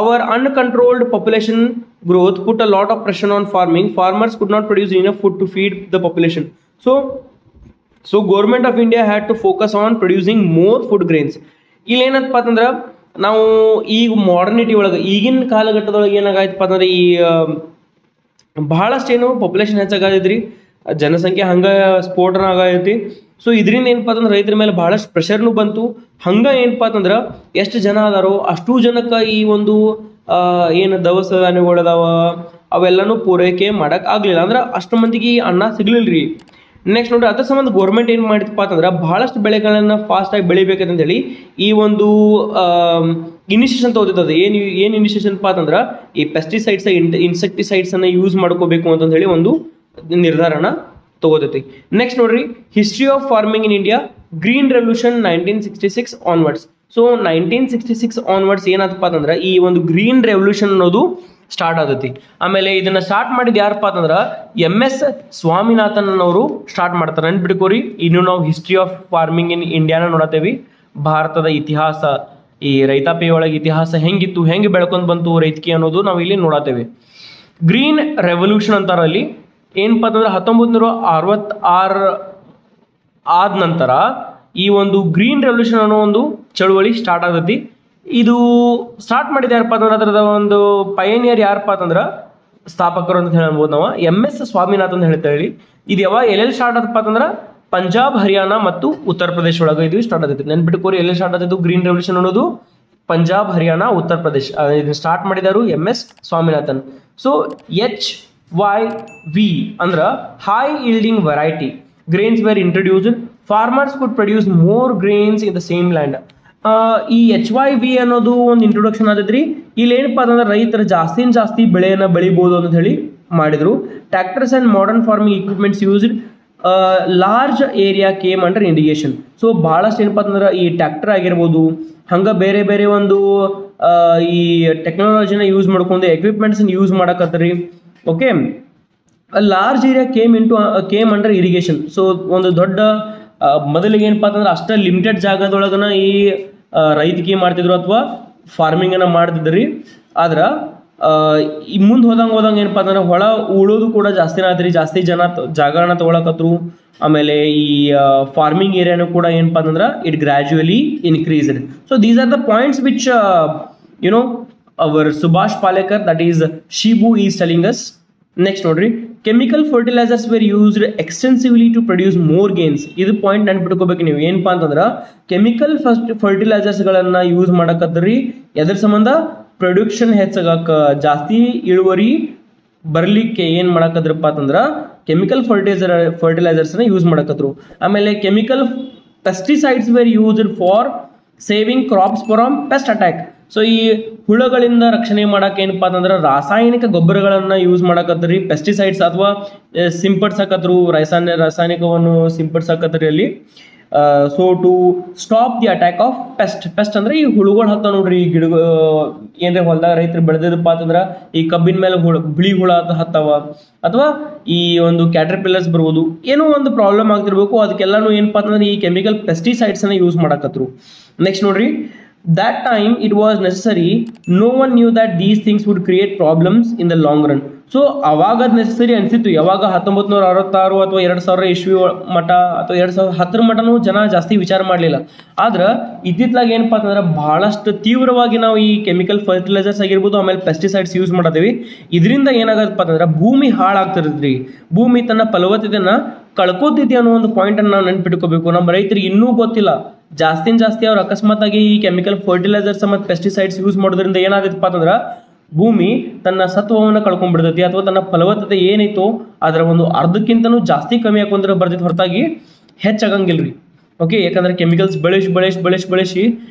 Our uncontrolled population growth put a lot of pressure on farming. Farmers could not produce enough food to feed the population. So government of India had to focus on producing more food grains. ಇಲ್ಲಿ ಏನಂತಪ್ಪ ಅಂತಂದ್ರೆ ನಾವು ಈಗ modernity ಒಳಗೆ ಈಗಿನ ಕಾಲಘಟ್ಟದೊಳಗೆ ಏನಾಗೈತಪ್ಪ ಅಂತಂದ್ರೆ ಈ ಬಹಳಷ್ಟು ಏನು ಪಾಪ್ಯುಲೇಷನ್ ಹೆಚ್ಚಾಗೈತ್ರಿ, ಜನಸಂಖ್ಯೆ ಹಂಗೆ ಸ್ಫೋಟನ ಆಗೈತಿ. ಸೊ ಇದರಿಂದ ಏನಪ್ಪ ಅಂತಂದ್ರೆ ರೈತರ ಮೇಲೆ ಬಹಳಷ್ಟು ಪ್ರೆಷರ್ನು ಬಂತು. ಹಂಗೆ ಏನಪ್ಪ ಅಂತಂದ್ರೆ ಎಷ್ಟು ಜನ ಅದಾರೋ ಅಷ್ಟು ಜನಕ್ಕೆ ಈ ಒಂದು ಏನು ದವಸ ಧಾನ್ಯಗಳದಾವ ಅವೆಲ್ಲನೂ ಪೂರೈಕೆ ಮಾಡಕ್ ಆಗ್ಲಿಲ್ಲ, ಅಂದ್ರೆ ಅಷ್ಟು ಮಂದಿಗೆ ಅನ್ನ ಸಿಗ್ಲಿಲ್ರಿ. ನೆಕ್ಸ್ಟ್ ನೋಡ್ರಿ, ಅದ್ರ ಸಂಬಂಧ ಗೌರ್ಮೆಂಟ್ ಏನು ಮಾಡಿದಪ್ಪ ಅಂತಂದ್ರೆ ಬಹಳಷ್ಟು ಬೆಳೆಗಳನ್ನ ಫಾಸ್ಟ್ ಆಗಿ ಬೆಳಿಬೇಕಂತ ಹೇಳಿ ಈ ಒಂದು ಇನಿಷಿಯೇಷನ್ ತಗೋತದೆ. ಏನು ಇನಿಷಿಯೇಷನ್ಪ್ಪ ಅಂತಂದ್ರೆ ಈ ಪೆಸ್ಟಿಸೈಡ್ಸ್, ಇನ್ಸೆಕ್ಟಿಸೈಡ್ಸ್ ಅನ್ನ ಯೂಸ್ ಮಾಡ್ಕೋಬೇಕು ಅಂತ ಹೇಳಿ ಒಂದು ನಿರ್ಧಾರನ ತಗೋತೈತಿ. ನೆಕ್ಸ್ಟ್ ನೋಡ್ರಿ, history of farming in India. Green revolution 1966 onwards. So 1966 onwards ಏನಾದಪ್ಪ ಅಂತಂದ್ರೆ ಈ ಒಂದು ಗ್ರೀನ್ ರೆವಲ್ಯೂಷನ್ ಅನ್ನೋದು ಸ್ಟಾರ್ಟ್ ಆದೈತಿ. ಆಮೇಲೆ ಇದನ್ನ ಸ್ಟಾರ್ಟ್ ಮಾಡಿದ ಯಾರಪ್ಪ ಅಂತಂದ್ರೆ MS ಸ್ವಾಮಿನಾಥನ್ ಅವರು ಸ್ಟಾರ್ಟ್ ಮಾಡ್ತಾರೆ. ನೆನ್ಪಿಟ್ಕೋರಿ, ಇನ್ನು ನಾವು ಹಿಸ್ಟ್ರಿ ಆಫ್ ಫಾರ್ಮಿಂಗ್ ಇನ್ ಇಂಡಿಯಾನ ನೋಡತ್ತೇವಿ. ಭಾರತದ ಇತಿಹಾಸ, ಈ ರೈತಾಪಿ ಒಳಗೆ ಇತಿಹಾಸ ಹೆಂಗಿತ್ತು, ಹೆಂಗೆ ಬೆಳ್ಕೊಂಡು ಬಂತು ರೈತಕಿ ಅನ್ನೋದು ನಾವು ಇಲ್ಲಿ ನೋಡತ್ತೇವೆ. ಗ್ರೀನ್ ರೆವಲ್ಯೂಷನ್ ಅಂತಾರ ಅಲ್ಲಿ. ಏನಪ್ಪ ಅಂತಂದ್ರೆ 1966 ಆದ ನಂತರ ಈ ಒಂದು ಗ್ರೀನ್ ರೆವಲ್ಯೂಷನ್ ಅನ್ನೋ ಒಂದು ಚಳುವಳಿ ಸ್ಟಾರ್ಟ್ ಆಗತೈತಿ. ಇದು ಸ್ಟಾರ್ಟ್ ಮಾಡಿದ ಯಾರಪ್ಪ ಅಂತಂದ್ರೆ ಅದರದ ಒಂದು ಪಯನಿಯರ್ ಯಾರಪ್ಪ ಅಂತಂದ್ರೆ ಸ್ಥಾಪಕರು ಅಂತ ಹೇಳ್ಬೋದು ನಾವು MS ಸ್ವಾಮಿನಾಥನ್ ಅಂತ ಹೇಳ್ತೇವೆ. ಇದು ಯಾವಾಗ ಎಲ್ಲೆಲ್ಲಿ ಸ್ಟಾರ್ಟ್ ಆದಪ್ಪ ಅಂತಂದ್ರೆ ಪಂಜಾಬ್, ಹರಿಯಾಣ ಮತ್ತು ಉತ್ತರ ಪ್ರದೇಶ ಒಳಗೆ ಇದು ಸ್ಟಾರ್ಟ್ ಆಗೈತಿ. ನೆನ್ಪಿಟ್ಕೋರಿ, ಎಲ್ಲೆಲ್ಲಿ ಸ್ಟಾರ್ಟ್ ಆದದ್ದು ಗ್ರೀನ್ ರೆವಲ್ಯೂಷನ್ ಅನ್ನೋದು? ಪಂಜಾಬ್, ಹರಿಯಾಣ, ಉತ್ತರ ಪ್ರದೇಶ್. ಇದನ್ನ ಸ್ಟಾರ್ಟ್ ಮಾಡಿದಾರು MS ಸ್ವಾಮಿನಾಥನ್. ಸೊ HYV ಅಂದ್ರೆ high yielding variety grains were introduced, farmers could produce more grains in the same land. ಈ HYV ಅನ್ನೋದು ಒಂದು ಇಂಟ್ರೊಡಕ್ಷನ್ ಆದಿದ್ರಿ. ಇಲ್ಲಿ ಏನಪ್ಪಾ ಅಂತಂದ್ರೆ ರೈತರು ಜಾಸ್ತಿ ಬೆಳೆಯನ್ನು ಬೆಳಿಬೋದು ಅಂತ ಹೇಳಿ ಮಾಡಿದ್ರು. Tractors and modern farming equipments used large area came under irrigation. So ಬಹಳಷ್ಟು ಏನಪ್ಪಾ ಅಂತಂದ್ರೆ ಈ ಟ್ರ್ಯಾಕ್ಟರ್ ಆಗಿರ್ಬೋದು, ಹಂಗೆ ಬೇರೆ ಬೇರೆ ಒಂದು ಈ ಟೆಕ್ನಾಲಜಿನ ಯೂಸ್ ಮಾಡ್ಕೊಂಡು ಎಕ್ವಿಪ್ಮೆಂಟ್ಸ್ ಯೂಸ್ ಮಾಡಕತ್ತೀರಿ. Okay, large area came under irrigation. So ಒಂದು ದೊಡ್ಡ ಮೊದಲಿಗೆ ಏನಪ್ಪಾ ಅಂತಂದ್ರೆ ಅಷ್ಟ ಲಿಮಿಟೆಡ್ ಜಾಗದೊಳಗನ ಈ ರೈತಿಗೆ ಮಾಡ್ತಿದ್ರು ಅಥವಾ ಫಾರ್ಮಿಂಗ್ ಅನ್ನ ಮಾಡ್ತಿದ್ರಿ. ಆದ್ರ ಈ ಮುಂದೆ ಹೋದಂಗೆ ಏನಪ್ಪಾ ಅಂತಂದ್ರೆ ಹೊಳ ಉಳೋದು ಕೂಡ ಜಾಸ್ತಿನ ಆದ್ರಿ, ಜಾಸ್ತಿ ಜನ ಜಾಗನ ತಗೊಳಕತ್ರು. ಆಮೇಲೆ ಈ ಫಾರ್ಮಿಂಗ್ ಏರಿಯಾನು ಕೂಡ ಏನಪ್ಪಾ ಅಂತಂದ್ರೆ it gradually increased. So these are the points which our Subhash Palekar that is Shibu is telling us. Next ನೋಡ್ರಿ, chemical fertilisers were used extensively to produce more gains. ಇದು ಪಾಯಿಂಟ್ ನೆನ್ಪಿಟ್ಕೋಬೇಕು ನೀವು. ಏನಪ್ಪಾ ಅಂತಂದ್ರೆ ಕೆಮಿಕಲ್ ಫರ್ಟಿಲೈಸರ್ಸ್ಗಳನ್ನ ಯೂಸ್ ಮಾಡಕತ್ತೀರಿ ಎದ್ರ ಸಂಬಂಧ? ಪ್ರೊಡಕ್ಷನ್ ಹೆಚ್ಚಾಗಕ್ಕ, ಜಾಸ್ತಿ ಇಳುವರಿ ಬರ್ಲಿಕ್ಕೆ ಏನ್ ಮಾಡಕದ್ರಪ್ಪ ಅಂತಂದ್ರೆ ಕೆಮಿಕಲ್ ಫರ್ಟಿಲೈಸರ್ಸ್ನ ಯೂಸ್ ಮಾಡಕತ್ರು. ಆಮೇಲೆ chemical pesticides were used for saving crops from pest attack. So ಈ ಹುಳಗಳಿಂದ ರಕ್ಷಣೆ ಮಾಡಕ್ಕೆ ಏನಪ್ಪಾ ಅಂತಂದ್ರೆ ರಾಸಾಯನಿಕ ಗೊಬ್ಬರಗಳನ್ನ ಯೂಸ್ ಮಾಡಕತ್ರಿ, ಪೆಸ್ಟಿಸೈಡ್ಸ್ ಅಥವಾ ಸಿಂಪಡಿಸಕತ್ರು, ರಾಸಾಯನಿಕವನ್ನು ಸಿಂಪಡಿಸಕತ್ರಿ ಅಲ್ಲಿ. So to stop the attack of pest ಅಂದ್ರೆ ಈ ಹುಳುಗಳು ಹತ್ತ ನೋಡ್ರಿ, ಈ ಗಿಡ ಏನ್ರಿ ಹೊಲದಾಗ ರೈತರು ಬೆಳೆದಿದಪ್ಪ ಅಂತಂದ್ರೆ ಈ ಕಬ್ಬಿನ ಮೇಲೆ ಬಿಳಿ ಹುಳ ಹತ್ತವ, ಅಥವಾ ಈ ಒಂದು ಕ್ಯಾಟರ್ಪಿಲ್ಲರ್ಸ್ ಬರ್ಬೋದು, ಏನೋ ಒಂದು ಪ್ರಾಬ್ಲಮ್ ಆಗ್ತಿರ್ಬೇಕು. ಅದಕ್ಕೆಲ್ಲಾನು ಏನಪ್ಪಾ ಅಂತಂದ್ರೆ ಈ ಕೆಮಿಕಲ್ ಪೆಸ್ಟಿಸೈಡ್ಸ್ ಅನ್ನ ಯೂಸ್ ಮಾಡಕತ್ರು. ನೆಕ್ಸ್ಟ್ ನೋಡ್ರಿ, that time it was necessary, no one knew that these things would create problems in the long run. So ಅವಾಗ ಅದು ನೆಸೆಸರಿ ಅನಿಸಿತ್ತು. ಯಾವಾಗ 1966 ಅಥವಾ 2000 ಇಸ್ವಿ ಮಠ ಅಥವಾ 2010 ಮಠನೂ ಜನ ಜಾಸ್ತಿ ವಿಚಾರ ಮಾಡಲಿಲ್ಲ. ಆದ್ರೆ ಇತ್ತಿತ್ತಲಾಗ ಏನಪ್ಪಾ ಅಂತಂದ್ರೆ ಬಹಳಷ್ಟು ತೀವ್ರವಾಗಿ ನಾವು ಈ ಕೆಮಿಕಲ್ ಫರ್ಟಿಲೈಸರ್ಸ್ ಆಗಿರ್ಬೋದು, ಆಮೇಲೆ ಪೆಸ್ಟಿಸೈಡ್ಸ್ ಯೂಸ್ ಮಾಡತ್ತೀವಿ. ಇದರಿಂದ ಏನಾಗತ್ತಪ್ಪ ಅಂತಂದ್ರೆ ಭೂಮಿ ಹಾಳಾಗ್ತಿರತ್ರಿ, ಭೂಮಿ ತನ್ನ ಫಲವತ್ತತೆಯನ್ನ ಕಳ್ಕೋತೈತಿ ಅನ್ನೋ ಒಂದು ಪಾಯಿಂಟ್ ಅನ್ನು ನಾವು ನೆನ್ಪಿಟ್ಕೋಬೇಕು. ನಮ್ಮ ರೈತರಿಗೆ ಇನ್ನೂ ಗೊತ್ತಿಲ್ಲ. ಜಾಸ್ತಿ ಅವ್ರು ಅಕಸ್ಮಾತ್ ಆಗಿ ಈ ಕೆಮಿಕಲ್ ಫರ್ಟಿಲೈಸರ್ಸ್ ಮತ್ತು ಪೆಸ್ಟಿಸೈಡ್ಸ್ ಯೂಸ್ ಮಾಡೋದ್ರಿಂದ ಏನಾಗತ್ತಪ್ಪ ಅಂತಂದ್ರೆ ಭೂಮಿ ತನ್ನ ಸತ್ವವನ್ನು ಕಳ್ಕೊಂಡ್ಬಿಡ್ತೈತಿ, ಅಥವಾ ತನ್ನ ಫಲವತ್ತತೆ ಏನೈತೋ ಅದರ ಒಂದು ಅರ್ಧಕ್ಕಿಂತನೂ ಜಾಸ್ತಿ ಕಮ್ಮಿ ಹಾಕೊಂಡ್ರೆ ಬರ್ತೈತಿ, ಹೊರತಾಗಿ ಹೆಚ್ಚಾಗಂಗಿಲ್ರಿ. ಓಕೆ, ಯಾಕಂದ್ರೆ ಕೆಮಿಕಲ್ಸ್ ಬಳಸಿ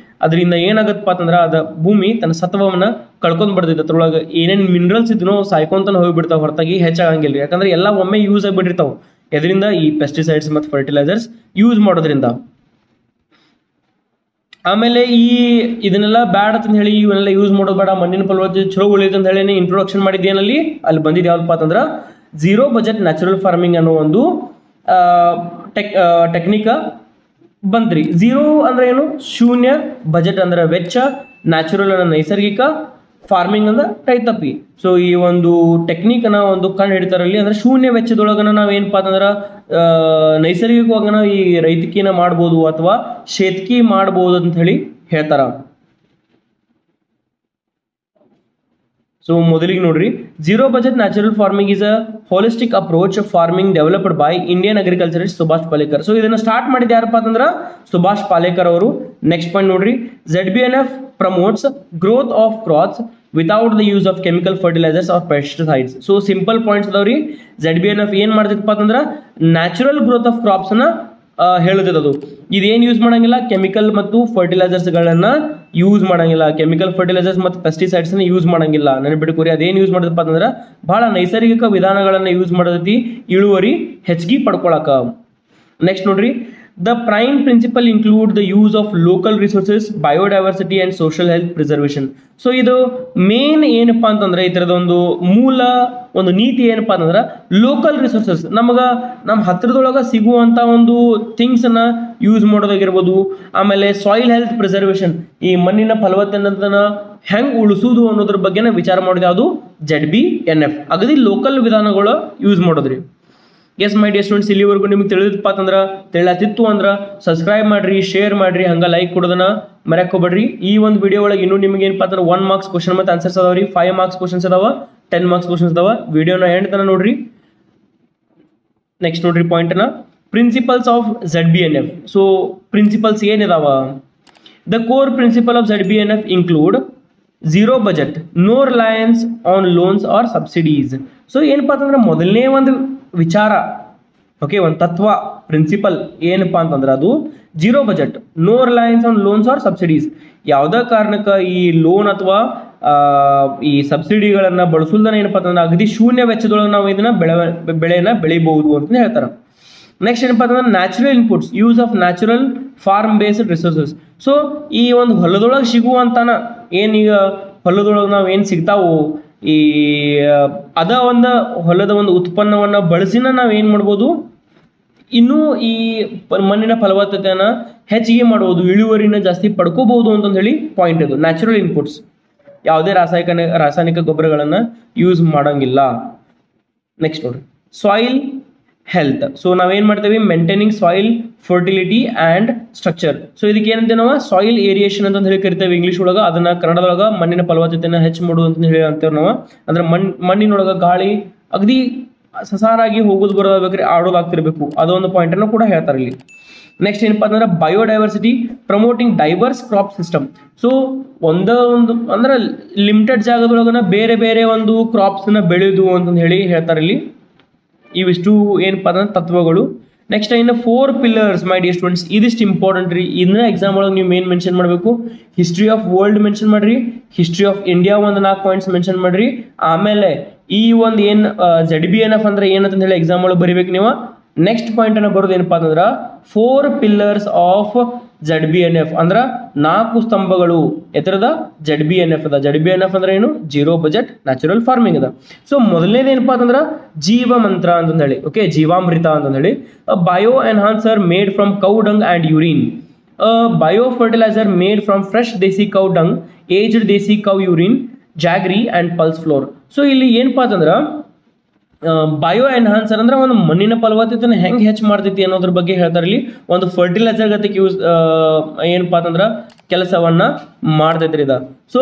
ಅದರಿಂದ ಏನಾಗತ್ತಪ್ಪ ಅಂತಂದ್ರೆ ಅದ ಭೂಮಿ ತನ್ನ ಸತ್ವವನ್ನು ಕಳ್ಕೊಂಡ್ ಬಿಡ್ತೈತಿ. ಅದ್ರೊಳಗೆ ಏನೇನು ಮಿನರಲ್ಸ್ ಇದನ್ನೋ ಸಾಯ್ಕೊಂತಾನೆ ಹೋಗ್ಬಿಡ್ತಾವೆ, ಹೊರತಾಗಿ ಹೆಚ್ಚಾಗಂಗಿಲ್ರಿ. ಯಾಕಂದ್ರೆ ಎಲ್ಲ ಒಮ್ಮೆ ಯೂಸ್ ಆಗಿಬಿಟ್ಟಿರ್ತಾವೆ. ಇದರಿಂದ ಈ ಪೆಸ್ಟಿಸೈಡ್ಸ್ ಮತ್ತು ಫರ್ಟಿಲೈಸರ್ಸ್ ಯೂಸ್ ಮಾಡೋದ್ರಿಂದ. ಆಮೇಲೆ ಇದನ್ನೆಲ್ಲ ಬ್ಯಾಡ್ ಅಂತ ಹೇಳಿ ಇವನ್ನೆಲ್ಲ ಯೂಸ್ ಮಾಡೋದು ಬೇಡ, ಮಣ್ಣಿನ ಫಲವತ್ತತೆ ಚಲೋ ಉಳಿಯುತ್ತೆ ಅಂತ ಹೇಳಿ ಇಂಟ್ರೊಡಕ್ಷನ್ ಮಾಡಿದ್ದೇನಲ್ಲಿ ಅಲ್ಲಿ ಬಂದಿದ್ದು ಯಾವಪ್ಪ ಅಂತಂದ್ರೆ ಝೀರೋ ಬಜೆಟ್ ನ್ಯಾಚುರಲ್ ಫಾರ್ಮಿಂಗ್ ಅನ್ನೋ ಒಂದು ಟೆಕ್ನಿಕ ಬಂತ್ರಿ. ಝೀರೋ ಅಂದ್ರೆ ಏನು? ಶೂನ್ಯ, ಬಜೆಟ್ ಅಂದ್ರೆ ವೆಚ್ಚ, ನ್ಯಾಚುರಲ್ ಅಂದ್ರೆ ನೈಸರ್ಗಿಕ, ಫಾರ್ಮಿಂಗ್ ಅಂದ್ರೆ ರೈತಪ್ಪಿ. ಸೊ ಈ ಒಂದು ಟೆಕ್ನಿಕ್ನ ಒಂದು ಕಂಡು ಹಿಡಿತಾರಲ್ಲಿ ಅಂದ್ರೆ ಶೂನ್ಯ ವೆಚ್ಚದೊಳಗನ ನಾವು ಏನಪ್ಪಾ ಅಂತಂದ್ರೆ ನೈಸರ್ಗಿಕವಾಗಿ ನಾವು ಈ ರೈತಿಕಿನ ಮಾಡ್ಬೋದು ಅಥವಾ ಶೇತ್ಕಿ ಮಾಡ್ಬೋದು ಅಂತ ಹೇಳಿ ಹೇಳ್ತಾರ. ಸೊ ಮೊದಲಿಗೆ ನೋಡ್ರಿ, zero budget natural farming is a holistic approach farming developed by Indian agriculturist Subhash Palekar. So ಇದನ್ನ ಸ್ಟಾರ್ಟ್ ಮಾಡಿದ ಯಾರಪ್ಪ ಅಂತಂದ್ರೆ ಸುಭಾಷ್ ಪಾಲೇಕರ್ ಅವರು. ನೆಕ್ಸ್ಟ್ ಪಾಯಿಂಟ್ ನೋಡ್ರಿ, ZBNF promotes growth of crops without the use of chemical fertilisers or pesticides. So simple points ಅದಾವ್ರಿ. ZBNF ಏನ್ ಮಾಡ್ತಿತ್ತಪ್ಪ ಅಂತಂದ್ರೆ natural growth of crops ನ ಹೇಳುತ್ತಿದ್ದು. ಇದೇನು ಯೂಸ್ ಮಾಡಂಗಿಲ್ಲ, ಕೆಮಿಕಲ್ ಮತ್ತು ಫರ್ಟಿಲೈಸರ್ಸ್ಗಳನ್ನ ಯೂಸ್ ಮಾಡಂಗಿಲ್ಲ, ಕೆಮಿಕಲ್ ಫರ್ಟಿಲೈಸರ್ಸ್ ಮತ್ತು ಪೆಸ್ಟಿಸೈಡ್ಸ್ನ ಯೂಸ್ ಮಾಡಂಗಿಲ್ಲ. ನೆನಪಿಟ್ಕೋರಿ, ಅದೇನು ಯೂಸ್ ಮಾಡಿದಪ್ಪ ಅಂತಂದ್ರೆ ಬಹಳ ನೈಸರ್ಗಿಕ ವಿಧಾನಗಳನ್ನ ಯೂಸ್ ಮಾಡತೈತಿ ಇಳುವರಿ ಹೆಚ್ಚಿಗೆ ಪಡ್ಕೊಳಕ. ನೆಕ್ಸ್ಟ್ ನೋಡ್ರಿ, the prime principle include the use of local resources, biodiversity and social health preservation. So ಇದು ಮೇನ್ ಏನಪ್ಪಾ ಅಂತಂದ್ರೆ ಇದರದ ಒಂದು ಮೂಲ ಒಂದು ನೀತಿ ಏನಪ್ಪಾ ಅಂತಂದ್ರೆ ಲೋಕಲ್ ರಿಸೋರ್ಸಸ್, ನಮ್ಮ ಹತ್ತಿರದೊಳಗೆ ಸಿಗುವಂತ ಒಂದು ಥಿಂಗ್ಸ್ ಅನ್ನ ಯೂಸ್ ಮಾಡೋದಾಗಿರ್ಬೋದು. ಆಮೇಲೆ ಸಾಯಿಲ್ ಹೆಲ್ತ್ ಪ್ರಿಸರ್ವೇಷನ್, ಈ ಮಣ್ಣಿನ ಫಲವತ್ತತೆಯನ್ನ ಹೆಂಗ್ ಉಳಿಸುವುದು ಅನ್ನೋದ್ರ ಬಗ್ಗೆ ವಿಚಾರ ಮಾಡೋದು ಯಾವುದು? ZBNF. ಅಗದಿ ಲೋಕಲ್ ವಿಧಾನಗಳು ಯೂಸ್ ಮಾಡೋದ್ರಿ. ಎಸ್ ಮೈ ಡಿಯರ್ ಸ್ಟೂಡೆಂಟ್ಸ್, ಇಲ್ಲಿವರೆಗೂ ನಿಮ್ಗೆ ತಿಳಿದಪ್ಪ ಅಂತಂದ್ರೆ ತಿಳಿತಿತ್ತು ಅಂದ್ರೆ ಸಬ್ಸ್ಕ್ರೈಬ್ ಮಾಡ್ರಿ, ಶೇರ್ ಮಾಡ್ರಿ, ಹಂಗ ಲೈಕ್ ಕೊಡೋದನ್ನ ಮರೆಕೋಬೇಡ್ರಿ. ಈ ಒಂದು ವಿಡಿಯೋ ಒಳಗೆ ಇನ್ನೂ ನಿಮ್ಗೆ ಏನಪ್ಪ ಅಂದ್ರೆ 1 ಮಾರ್ಕ್ಸ್ ಕ್ವಶನ್ ಮತ್ತು ಆನ್ಸರ್ಸ್ ಅದಾವ್ರಿ, 5 ಮಾರ್ಕ್ಸ್ ಕ್ವಶನ್ಸ್ ಅದಾವ, 10 ಮಾರ್ಕ್ಸ್ ಕ್ವಶನ್ಸ್ ಅದಾವ. ವಿಡಿಯೋನ ಎಂಡ್ ತನ ನೋಡ್ರಿ. ನೆಕ್ಸ್ಟ್ ನೋಡ್ರಿ ಪಾಯಿಂಟ್ನ principles of ZBNF. So principles ಏನಿದಾವ? The core principle of ZBNF include zero budget, no reliance on loans or subsidies. So ಏನಪ್ಪಾ ಅಂತಂದ್ರೆ ಮೊದಲನೇ ಒಂದು ವಿಚಾರ, ಓಕೆ, ಒಂದು ತತ್ವ, ಪ್ರಿನ್ಸಿಪಲ್ ಏನಪ್ಪಾ ಅಂತಂದ್ರೆ ಅದು zero budget, no reliance on loans or subsidies. ಯಾವುದೇ ಕಾರಣಕ್ಕೆ ಈ ಲೋನ್ ಅಥವಾ ಈ ಸಬ್ಸಿಡಿಗಳನ್ನು ಬಳಸುವುದನ್ನ ಏನಪ್ಪಾ ಅಂತಂದ್ರೆ ಅಗದಿ ಶೂನ್ಯ ವೆಚ್ಚದೊಳಗೆ ನಾವು ಇದನ್ನ ಬೆಳೆನ ಬೆಳಿಬಹುದು ಅಂತ ಹೇಳ್ತಾರೆ. ನೆಕ್ಸ್ಟ್ ಏನಪ್ಪಾ ಅಂತಂದ್ರೆ natural inputs, use of natural farm based resources. So ಈ ಒಂದು ಹೊಲದೊಳಗೆ ಸಿಗುವಂತಾನ ಏನೀಗ ಹೊಲದೊಳಗೆ ನಾವು ಏನು ಸಿಗ್ತಾವೋ ಈ ಅದ ಒಂದು ಹೊಲದ ಒಂದು ಉತ್ಪನ್ನವನ್ನು ಬಳಸಿನ ನಾವು ಏನು ಮಾಡ್ಬೋದು, ಇನ್ನೂ ಈ ಮಣ್ಣಿನ ಫಲವತ್ತತೆಯನ್ನು ಹೆಚ್ಚಿಗೆ ಮಾಡ್ಬೋದು, ಇಳುವರಿನ ಜಾಸ್ತಿ ಪಡ್ಕೋಬಹುದು ಅಂತಂದು ಹೇಳಿ ಪಾಯಿಂಟ್ ಇದು. ನ್ಯಾಚುರಲ್ ಇನ್ಪುಟ್ಸ್, ಯಾವುದೇ ರಾಸಾಯನಿಕ ಗೊಬ್ಬರಗಳನ್ನು ಯೂಸ್ ಮಾಡೋಂಗಿಲ್ಲ. ನೆಕ್ಸ್ಟ್ ನೋಡ್ರಿ, ಸಾಯಿಲ್ ಹೆಲ್ತ್. ಸೊ ನಾವೇನು ಮಾಡ್ತೇವೆ, maintaining soil fertility and structure. So ಇದಕ್ಕೆ ಏನಂತ ನಾವು ಸಾಯಿಲ್ ಏರಿಯೇಷನ್ ಅಂತ ಹೇಳಿ ಕರಿತೇವೆ ಇಂಗ್ಲೀಷ್ ಒಳಗೆ. ಅದನ್ನು ಕನ್ನಡದೊಳಗೆ ಮಣ್ಣಿನ ಫಲವತ್ತತೆಯನ್ನು ಹೆಚ್ಚು ಮಾಡೋದು ಅಂತ ಹೇಳಿ ಅಂತೇವೆ ನಾವು. ಅಂದ್ರೆ ಮಣ್ಣಿನೊಳಗೆ ಗಾಳಿ ಅಗದಿ ಸಸಾರಾಗಿ ಹೋಗೋದು ಬರೋದಾಗ್ಬೇಕ್ರಿ, ಆಡೋದಾಗ್ತಿರ್ಬೇಕು, ಅದೊಂದು ಪಾಯಿಂಟನ್ನು ಕೂಡ ಹೇಳ್ತಾರೆ ಇಲ್ಲಿ. ನೆಕ್ಸ್ಟ್ ಏನಪ್ಪಾ ಅಂತಂದ್ರೆ biodiversity, promoting diverse crop system. So ಒಂದು ಅಂದ್ರೆ ಲಿಮಿಟೆಡ್ ಜಾಗದೊಳಗನ ಬೇರೆ ಬೇರೆ ಒಂದು ಕ್ರಾಪ್ಸ್ನ ಬೆಳೆಯೋದು ಅಂತಂದು ಹೇಳಿ ಹೇಳ್ತಾರೆ ಇಲ್ಲಿ. ಇವಿಷ್ಟು ಏನಪ್ಪ ಅಂದ್ರೆ ತತ್ವಗಳು. ನೆಕ್ಸ್ಟ್ ಇನ್ನು 4 ಪಿಲ್ಲರ್ಸ್ ಮೈ ಡಿಯರ್ ಸ್ಟೂಡೆಂಟ್ಸ್. ಇದಿಷ್ಟು ಇಂಪಾರ್ಟೆಂಟ್ ರೀ. ಇದನ್ನ ಎಕ್ಸಾಮ್ ಒಳಗೆ ನೀವು ಮೇನ್ ಮೆನ್ಷನ್ ಮಾಡಬೇಕು. ಹಿಸ್ಟ್ರಿ ಆಫ್ ವರ್ಲ್ಡ್ ಮೆನ್ಷನ್ ಮಾಡ್ರಿ, ಹಿಸ್ಟ್ರಿ ಆಫ್ ಇಂಡಿಯಾ ಒಂದು 4 ಪಾಯಿಂಟ್ಸ್ ಮೆನ್ಷನ್ ಮಾಡ್ರಿ. ಆಮೇಲೆ ಈ ಒಂದು ಏನು ZBNF ಅಂದ್ರೆ ಏನಂತ ಹೇಳಿ ಎಕ್ಸಾಮ್ ಒಳಗೆ ಬರಿಬೇಕು ನೀವು. ನೆಕ್ಸ್ಟ್ ಪಾಯಿಂಟ್ ಅನ್ನ ಬರೋದು ಏನಪ್ಪಾ ಅಂತಂದ್ರೆ 4 ಪಿಲ್ಲರ್ಸ್ ಆಫ್ ZBNF ಅಂದ್ರೆ 4 ಸ್ತಂಭಗಳು ಎತ್ತರದ ZBNF ಅದ. ZBNF ಅಂದ್ರೆ ಏನು, ಜೀರೋ ಬಜೆಟ್ ನ್ಯಾಚುರಲ್ ಫಾರ್ಮಿಂಗ್ ಅದ. ಸೊ ಮೊದಲನೇದು ಏನಪ್ಪಾ ಅಂತಂದ್ರೆ ಜೀವ ಮಂತ್ರ ಅಂತಂದು ಹೇಳಿ, ಓಕೆ, ಜೀವಾಮೃತ ಅಂತಂದು ಹೇಳಿ. Bio enhancer made from cow dung and urine. Bio fertiliser made from fresh desi cow dung, aged desi cow urine, jaggery and pulse flour. So ಇಲ್ಲಿ ಏನಪ್ಪಾ ಅಂತಂದ್ರೆ ಬಯೋ ಎನ್ಹಾನ್ಸರ್ ಅಂದ್ರೆ ಒಂದು ಮಣ್ಣಿನ ಫಲವತ್ತತೆಯನ್ನು ಹೆಂಗೆ ಹೆಚ್ಚು ಮಾಡ್ತೈತಿ ಅನ್ನೋದ್ರ ಬಗ್ಗೆ ಹೇಳ್ತಾರೆ ಇಲ್ಲಿ. ಒಂದು ಫರ್ಟಿಲೈಸರ್ ಗತಿಗೆ ಯೂಸ್ ಏನಪ್ಪಾ ಅಂತಂದ್ರೆ ಕೆಲಸವನ್ನ ಮಾಡ್ತೈತ್ರಿ ಇದ. ಸೊ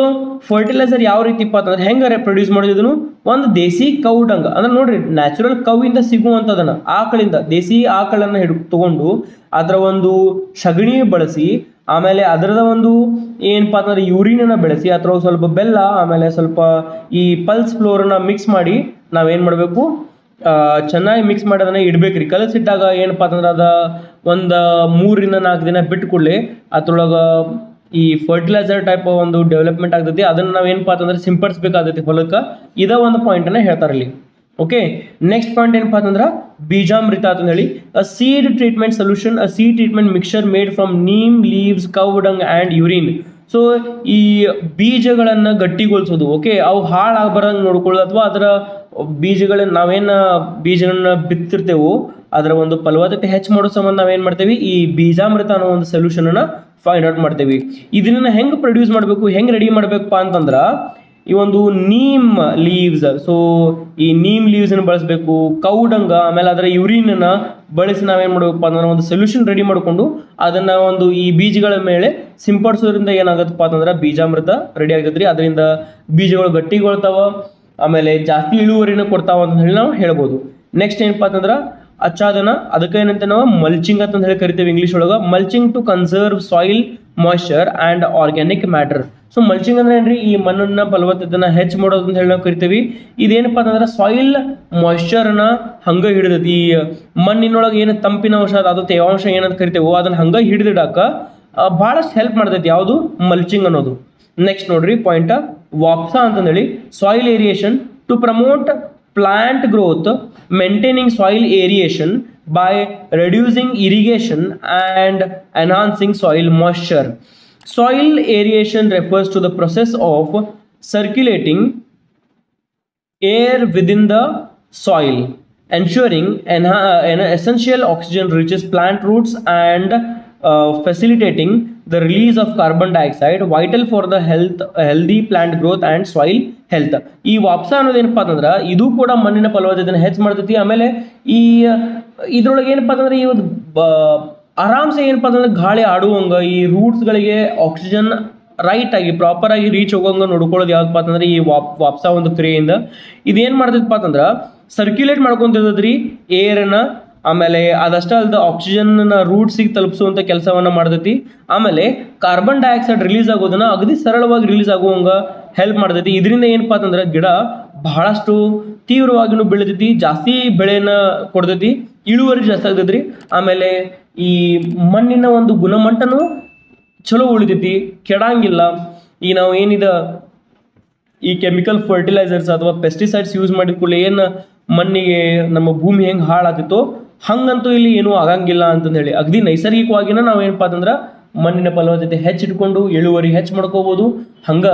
ಫರ್ಟಿಲೈಸರ್ ಯಾವ ರೀತಿಪ್ಪ ಅಂತಂದ್ರೆ ಹೆಂಗಾರೆ ಪ್ರೊಡ್ಯೂಸ್ ಮಾಡೋದಿದನು, ಒಂದು ದೇಸಿ ಕೌ ಡಂಗ್ ಅಂದ್ರೆ ನೋಡ್ರಿ ನ್ಯಾಚುರಲ್ ಕೌವಿಂದ ಸಿಗುವಂಥದನ್ನ, ಆಕಳಿಂದ ದೇಸಿ ಆಕಳನ್ನು ತಗೊಂಡು ಅದರ ಒಂದು ಸಗಣಿ ಬಳಸಿ, ಆಮೇಲೆ ಅದರದ ಒಂದು ಏನಪ್ಪ ಅಂತಂದ್ರೆ ಯೂರಿನನ್ನು ಬೆಳೆಸಿ, ಅಥವಾ ಸ್ವಲ್ಪ ಬೆಲ್ಲ, ಆಮೇಲೆ ಸ್ವಲ್ಪ ಈ ಪಲ್ಸ್ ಫ್ಲೋರನ್ನ ಮಿಕ್ಸ್ ಮಾಡಿ ನಾವೇನು ಮಾಡಬೇಕು, ಚೆನ್ನಾಗಿ ಮಿಕ್ಸ್ ಮಾಡಿ ಅದನ್ನ ಇಡಬೇಕ್ರಿ. ಕಲಸಿಟ್ಟಾಗ ಏನಪ್ಪ ಅಂತಂದ್ರೆ ಅದ ಒಂದು 3 ರಿಂದ 4 ದಿನ ಬಿಟ್ಟು ಕೂಡಲೇ ಅದ್ರೊಳಗೆ ಈ ಫರ್ಟಿಲೈಸರ್ ಟೈಪ್ ಒಂದು ಡೆವಲಪ್ಮೆಂಟ್ ಆಗ್ತೈತಿ. ಅದನ್ನ ನಾವು ಏನಪ್ಪಾ ಅಂತಂದ್ರೆ ಸಿಂಪಡಿಸಬೇಕಾಗ್ತೈತಿ ಹೊಲಕ್ಕೆ. ಇದ ಒಂದು ಪಾಯಿಂಟನ್ನು ಹೇಳ್ತಾರೆ ಇಲ್ಲಿ. ಓಕೆ, ನೆಕ್ಸ್ಟ್ ಪಾಯಿಂಟ್ ಏನಪ್ಪಾ ಅಂತಂದ್ರೆ ಬೀಜಾಮೃತ ಅಂತ ಹೇಳಿ. A seed treatment solution, a seed treatment mixture made from neem leaves, cow dung and urine. So ಈ ಬೀಜಗಳನ್ನು ಗಟ್ಟಿಗೊಳಿಸೋದು, ಓಕೆ, ಅವು ಹಾಳಾಗಬಾರಂಗೆ ನೋಡ್ಕೊಳ್ಳೋದು, ಅಥವಾ ಅದರ ಬೀಜಗಳನ್ನ ನಾವೇನು ಬೀಜಗಳನ್ನ ಬಿತ್ತಿರ್ತೇವೋ ಅದರ ಒಂದು ಫಲವತ್ತತೆ ಹೆಚ್ಚು ಮಾಡೋ ಸಂಬಂಧ ನಾವೇನು ಮಾಡ್ತೇವೆ, ಈ ಬೀಜಾಮೃತ ಅನ್ನೋ ಒಂದು ಸೊಲ್ಯೂಷನನ್ನು ಫೈಂಡ್ ಔಟ್ ಮಾಡ್ತೇವೆ. ಇದನ್ನ ಹೆಂಗೆ ಪ್ರೊಡ್ಯೂಸ್ ಮಾಡಬೇಕು, ಹೆಂಗೆ ರೆಡಿ ಮಾಡಬೇಕಪ್ಪ ಅಂತಂದ್ರೆ ಈ ಒಂದು ನೀಮ್ ಲೀವ್ಸ್, ಸೊ ಈ ನೀಮ್ ಲೀವ್ಸನ್ನು ಬಳಸಬೇಕು, ಕೌಡಂಗ, ಆಮೇಲೆ ಅದರ ಯೂರಿನನ್ನು ಬಳಸಿ ನಾವೇನು ಮಾಡಬೇಕಪ್ಪ ಅಂದ್ರೆ ಒಂದು ಸೊಲ್ಯೂಷನ್ ರೆಡಿ ಮಾಡಿಕೊಂಡು ಅದನ್ನು ಒಂದು ಈ ಬೀಜಗಳ ಮೇಲೆ ಸಿಂಪಡಿಸೋದ್ರಿಂದ ಏನಾಗತ್ತಪ್ಪ ಅಂತಂದ್ರೆ ಬೀಜಾಮೃತ ರೆಡಿ ಆಗ್ತೈತ್ರಿ. ಅದರಿಂದ ಬೀಜಗಳು ಗಟ್ಟಿಗೊಳ್ತಾವ, ಆಮೇಲೆ ಜಾಸ್ತಿ ಇಳುವರಿನ ಕೊಡ್ತಾವ ಅಂತ ಹೇಳಿ ನಾವು ಹೇಳ್ಬೋದು. ನೆಕ್ಸ್ಟ್ ಏನಪ್ಪ ಅಂತಂದ್ರೆ ಆಚ್ಛಾದನ, ಅದಕ್ಕೆ ಏನಂತ ನಾವು ಮಲ್ಚಿಂಗ್ ಅಂತ ಹೇಳಿ ಕರಿತೇವೆ ಇಂಗ್ಲೀಷ್ ಒಳಗೆ. Mulching to conserve soil moisture and organic matter. So mulching ಅಂದ್ರೆ ಏನ್ರಿ, ಈ ಮಣ್ಣನ್ನ ಫಲವತ್ತತೆಯನ್ನು ಹೆಚ್ಚು ಮಾಡೋದು ಅಂತ ಹೇಳಿ ನಾವು ಕರಿತೀವಿ. ಇದೇನಪ್ಪ ಅಂತಂದ್ರೆ ಸಾಯಿಲ್ ಮಾಯ್ಶ್ಚರ್ನ ಹಂಗೆ ಹಿಡಿದೈತಿ, ಈ ಮಣ್ಣಿನೊಳಗೆ ಏನು ತಂಪಿನ ಅಂಶ ಅದು ತೇವಾಂಶ ಏನಂತ ಕರಿತೇವೋ ಅದನ್ನ ಹಂಗೆ ಹಿಡಿದಿಡಾಕ ಭಾಳಷ್ಟು ಹೆಲ್ಪ್ ಮಾಡ್ತೈತಿ ಯಾವುದು, ಮಲ್ಚಿಂಗ್ ಅನ್ನೋದು. ನೆಕ್ಸ್ಟ್ ನೋಡ್ರಿ ಪಾಯಿಂಟ್ ವಾಪ್ಸಾ ಅಂತಂದೇಳಿ, soil aeration to promote plant growth, maintaining soil aeration by reducing irrigation and enhancing soil moisture. Soil aeration refers to the process of circulating air within the soil, ensuring an essential oxygen reaches plant roots and facilitating the release of carbon dioxide, vital for the healthy plant growth and soil health. ಈ ವಾಪ್ಸ ಅನ್ನೋದೇನಪ್ಪ ಅಂತಂದ್ರೆ ಇದು ಕೂಡ ಮಣ್ಣಿನ ಫಲವತ್ತತೆಯನ್ನು ಹೆಚ್ಚು ಮಾಡ್ತೈತಿ. ಆಮೇಲೆ ಈ ಇದ್ರೊಳಗೆ ಏನಪ್ಪ ಅಂತಂದ್ರೆ ಈ ಒಂದು ಆರಾಮ್ಸೆ ಏನಪ್ಪ ಅಂತಂದ್ರೆ ಗಾಳಿ ಆಡುವಂಗ ಈ ರೂಟ್ಸ್ಗಳಿಗೆ ಆಕ್ಸಿಜನ್ ರೈಟ್ ಆಗಿ ಪ್ರಾಪರ್ ಆಗಿ ರೀಚ್ ಹೋಗಂಗ ನೋಡ್ಕೊಳ್ಳೋದು ಯಾವ್ದಪ್ಪ ಅಂತಂದ್ರೆ ಈ ವಾಪ್ಸ ಒಂದು ಕ್ರಿಯೆಯಿಂದ. ಇದೇನು ಮಾಡ್ತೈತಪ್ಪ ಅಂತಂದ್ರೆ ಸರ್ಕ್ಯುಲೇಟ್ ಮಾಡ್ಕೊಂತಿರ್ತದ್ರಿ ಏರನ್ನ, ಆಮೇಲೆ ಅದಷ್ಟೇ ಅಲ್ಲದೆ ಆಕ್ಸಿಜನ್ ರೂಟ್ಸಿಗೆ ತಲುಪಿಸುವಂಥ ಕೆಲಸವನ್ನ ಮಾಡ್ತೈತಿ. ಆಮೇಲೆ ಕಾರ್ಬನ್ ಡೈಆಕ್ಸೈಡ್ ರಿಲೀಸ್ ಆಗೋದನ್ನ ಅಗದಿ ಸರಳವಾಗಿ ರಿಲೀಸ್ ಆಗುವಂಗ ಹೆಲ್ಪ್ ಮಾಡ್ತೈತಿ. ಇದರಿಂದ ಏನಪ್ಪಾ ಅಂತಂದ್ರೆ ಗಿಡ ಬಹಳಷ್ಟು ತೀವ್ರವಾಗಿನೂ ಬೆಳಿತೈತಿ, ಜಾಸ್ತಿ ಬೆಳೆಯನ್ನ ಕೊಡ್ತೈತಿ, ಇಳುವರಿ ಜಾಸ್ತಿ ಆಗ್ತೈತ್ರಿ. ಆಮೇಲೆ ಈ ಮಣ್ಣಿನ ಒಂದು ಗುಣಮಟ್ಟನೂ ಚಲೋ ಉಳಿತೈತಿ, ಕೆಡಂಗಿಲ್ಲ. ಈ ನಾವು ಏನಿದೆ ಈ ಕೆಮಿಕಲ್ ಫರ್ಟಿಲೈಸರ್ಸ್ ಅಥವಾ ಪೆಸ್ಟಿಸೈಡ್ಸ್ ಯೂಸ್ ಮಾಡಿದ ಕೂಡಲೇ ಏನು ಮಣ್ಣಿಗೆ ನಮ್ಮ ಭೂಮಿ ಹೆಂಗೆ ಹಾಳಾಗ್ತಿತ್ತೋ ಹಂಗಂತೂ ಇಲ್ಲಿ ಏನೂ ಆಗಂಗಿಲ್ಲ ಅಂತಂದು ಹೇಳಿ ಅಗದಿ ನೈಸರ್ಗಿಕವಾಗಿನ ನಾವು ಏನಪ್ಪಾ ಅಂತಂದ್ರೆ ಮಣ್ಣಿನ ಫಲವತ್ತತೆ ಹೆಚ್ಚಿಟ್ಕೊಂಡು ಇಳುವರಿ ಹೆಚ್ಚು ಮಾಡ್ಕೋಬಹುದು. ಹಂಗ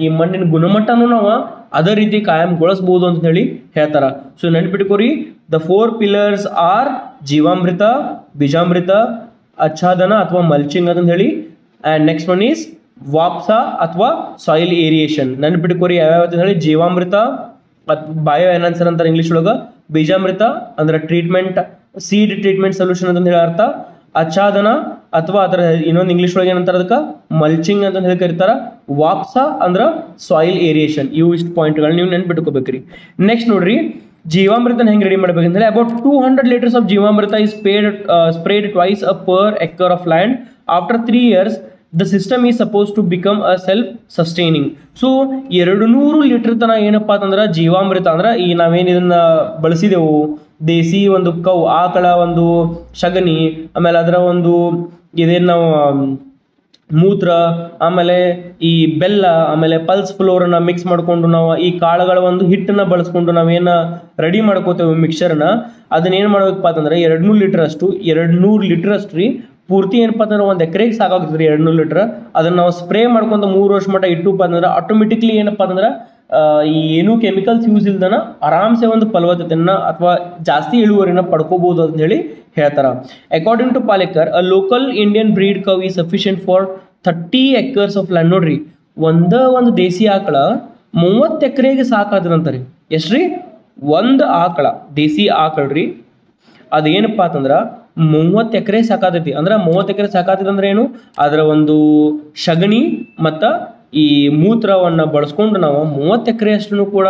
ಈ ಮಣ್ಣಿನ ಗುಣಮಟ್ಟನೂ ನಾವು ಅದೇ ರೀತಿ ಕಾಯಂಗೊಳಿಸ್ಬೋದು ಅಂತ ಹೇಳಿ ಹೇಳ್ತಾರ. ಸೊ ನೆನ್ಪಿಟ್ಕೋರಿ, ದ 4 pillars ಆರ್ ಜೀವಾಮೃತ, ಬೀಜಾಮೃತ, ಆಚ್ಛಾದನ ಅಥವಾ ಮಲ್ಚಿಂಗ್ ಅಂತ ಹೇಳಿ. ಆ್ಯಂಡ್ ನೆಕ್ಸ್ಟ್ ಒನ್ ಈಸ್ ವಾಪ್ಸ ಅಥವಾ ಸಾಯಿಲ್ ಏರಿಯೇಷನ್. ನೆನ್ಪಿಟ್ಕೋರಿ ಯಾವ್ಯಾವ ಅಂತ ಹೇಳಿ, ಜೀವಾಮೃತ ಬಯೋ ಎನ್ಹಾನ್ಸರ್ ಅಂತಾರೆ ಇಂಗ್ಲೀಷ್ ಒಳಗೆ, ಬೀಜಾಮೃತ ಅಂದ್ರೆ ಟ್ರೀಟ್ಮೆಂಟ್, ಸೀಡ್ ಟ್ರೀಟ್ಮೆಂಟ್ ಸೊಲ್ಯೂಷನ್ ಅಂತ ಹೇಳಿ ಅರ್ಥ, ಆಚ್ಛಾದನ ಅಥವಾ ಅದರ ಇನ್ನೊಂದು ಇಂಗ್ಲೀಷ್ ಒಳಗೆ ಏನಂತಾರೆ ಅದಕ್ಕೆ ಮಲ್ಚಿಂಗ್ ಅಂತ ಹೇಳಿ ಕರೀತಾರ, ವಾಪ್ಸ ಅಂದ್ರೆ ಸಾಯಿಲ್ ಏರಿಯೇಷನ್. ಇವು ಇಷ್ಟು ಪಾಯಿಂಟ್ಗಳು ನೀವು ನೆನ್ಪಿಟ್ಕೋಬೇಕ್ರಿ. ನೆಕ್ಸ್ಟ್ ನೋಡ್ರಿ, ಜೀವಾಮೃತನ ಹೆಂಗೆ ರೆಡಿ ಮಾಡ್ಬೇಕಂದ್ರೆ ಅಬೌಟ್ 200 liters ಆಫ್ ಜೀವಾಮೃತ is sprayed twice per acre of land. After 3 years the system is supposed to become a self-sustaining. So 200 litre ತನ ಏನಪ್ಪಾ ಅಂತಂದ್ರೆ ಜೀವಾಮೃತ ಅಂದ್ರೆ ಈ ನಾವೇನು ಇದನ್ನ ಬಳಸಿದೆವು, ದೇಸಿ ಒಂದು ಆಕಳ ಒಂದು ಸಗಣಿ, ಆಮೇಲೆ ಅದರ ಒಂದು ಇದೇನು ನಾವು ಮೂತ್ರ, ಆಮೇಲೆ ಈ ಬೆಲ್ಲ, ಆಮೇಲೆ ಪಲ್ಸ್ ಫ್ಲೋರನ್ನ ಮಿಕ್ಸ್ ಮಾಡ್ಕೊಂಡು ನಾವು ಈ ಕಾಳುಗಳ ಒಂದು ಹಿಟ್ಟನ್ನ ಬಳಸ್ಕೊಂಡು ನಾವೇನು ರೆಡಿ ಮಾಡ್ಕೋತೇವೆ ಮಿಕ್ಸರ್ನ, ಅದನ್ನ ಏನು ಮಾಡ್ಬೇಕಪ್ಪ ಅಂತಂದ್ರೆ 200 ಲೀಟರ್ ಅಷ್ಟು ರೀ ಪೂರ್ತಿ ಏನಪ್ಪಾ ಅಂತಂದ್ರೆ 1 ಎಕರೆಗೆ ಸಾಕಾಗ್ತದೆ 200 ಲೀಟರ್. ಅದನ್ನ ನಾವು ಸ್ಪ್ರೇ ಮಾಡ್ಕೊಂತ 3 ವರ್ಷ ಮಟ್ಟ ಇಟ್ಟುಪ್ಪ ಅಂತಂದ್ರೆ ಆಟೋಮೆಟಿಕ್ಲಿ ಏನಪ್ಪಾ ಅಂತಂದ್ರೆ ಈ ಏನು ಕೆಮಿಕಲ್ಸ್ ಯೂಸ್ ಇಲ್ದನ ಆರಾಮ್ಸೆ ಒಂದು ಫಲವತ್ತತೆಯನ್ನ ಅಥವಾ ಜಾಸ್ತಿ ಇಳುವರಿನ ಪಡ್ಕೋಬಹುದು ಅಂತ ಹೇಳಿ ಹೇಳ್ತಾರ. According to Palekar, a local Indian breed cow is sufficient for 30 acres of land. ನೋಡ್ರಿ, ಒಂದು ದೇಸಿ ಆಕಳ 30 ಎಕರೆಗೆ ಸಾಕಾದ್ರಂತಾರೆ. ಎಷ್ಟ್ರಿ? ಒಂದು ಆಕಳ, ದೇಸಿ ಆಕಳ್ರಿ, ಅದೇನಪ್ಪಾ ಅಂತಂದ್ರ 30 ಎಕರೆ ಸಾಕಾತೈತಿ. ಅಂದ್ರೆ 30 ಎಕರೆ ಸಾಕಾತೈತಿ ಅಂದ್ರೆ ಏನು, ಅದರ ಒಂದು ಸಗಣಿ ಮತ್ತು ಈ ಮೂತ್ರವನ್ನ ಬಳಸ್ಕೊಂಡು ನಾವು 30 ಎಕರೆ ಅಷ್ಟು ಕೂಡ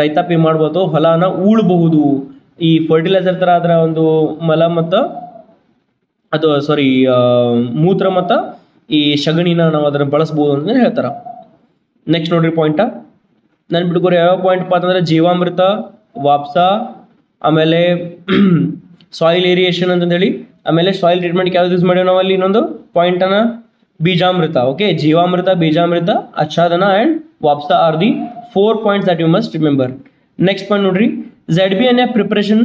ರೈತಾಪಿ ಮಾಡ್ಬೋದು, ಹೊಲನ ಉಳ್ಬಹುದು. ಈ ಫರ್ಟಿಲೈಸರ್ ತರ ಅದರ ಒಂದು ಮಲ ಮತ್ತು ಅದು ಮೂತ್ರ ಮತ್ತು ಈ ಸಗಣಿನ ನಾವು ಅದನ್ನ ಬಳಸ್ಬೋದು ಅಂತ ಹೇಳ್ತಾರ. ನೆಕ್ಸ್ಟ್ ನೋಡ್ರಿ ಪಾಯಿಂಟ ನೆನ್ಬಿಟ್ಕೋರಿ, ಯಾವ ಪಾಯಿಂಟ್ ಅಂತಂದ್ರೆ ಜೀವಾಮೃತ, ವಾಪ್ಸ, ಆಮೇಲೆ ಸಾಯಿಲ್ ಏರಿಯೇಷನ್ ಅಂತ ಹೇಳಿ, ಆಮೇಲೆ ಸಾಯಿಲ್ ಟ್ರೀಟ್ಮೆಂಟ್ ಯಾವ್ದು ಯೂಸ್ ಮಾಡೇವಿ ನಾವು ಅಲ್ಲಿ ಇನ್ನೊಂದು ಪಾಯಿಂಟನ್ನ ಬೀಜಾಮೃತ. ಓಕೆ, ಜೀವಾಮೃತ, ಬೀಜಾಮೃತ, ಆಚ್ಛಾದನ ಆ್ಯಂಡ್ ವಾಪ್ಸ are the 4 points that you must remember. Next point ನೋಡ್ರಿ, ZBNF preparation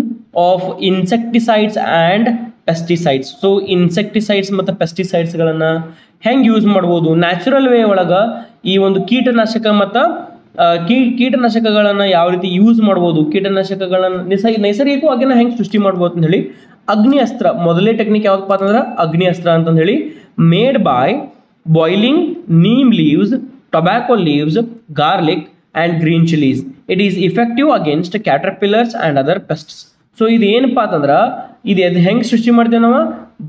of insecticides and pesticides. So insecticides ಮತ್ತು ಪೆಸ್ಟಿಸೈಡ್ಸ್ಗಳನ್ನು ಹೆಂಗೆ ಯೂಸ್ ಮಾಡ್ಬೋದು ನ್ಯಾಚುರಲ್ ವೇ ಒಳಗೆ, ಈ ಒಂದು ಕೀಟನಾಶಕ ಮತ್ತು ಕೀಟನಾಶಕಗಳನ್ನು ಯಾವ ರೀತಿ ಯೂಸ್ ಮಾಡ್ಬೋದು, ಕೀಟನಾಶಕಗಳನ್ನು ನೈಸರ್ಗಿಕವಾಗಿ ಹೆಂಗೆ ಸೃಷ್ಟಿ ಮಾಡ್ಬೋದು ಅಂತ ಹೇಳಿ. ಅಗ್ನಿ ಅಸ್ತ್ರ ಮೊದಲೇ ಟೆಕ್ನಿಕ್ ಯಾವ್ದಪ್ಪ ಅಂತಂದ್ರೆ ಅಗ್ನಿ ಅಸ್ತ್ರ ಅಂತಂದು ಹೇಳಿ, made by boiling neem leaves, tobacco leaves, garlic and green chillies. It is effective against caterpillars and other pests. So ಇದು ಏನಪ್ಪ ಅಂತಂದ್ರೆ ಇದು ಹೆಂಗೆ ಸೃಷ್ಟಿ ಮಾಡ್ತೇವೆ ನಾವು,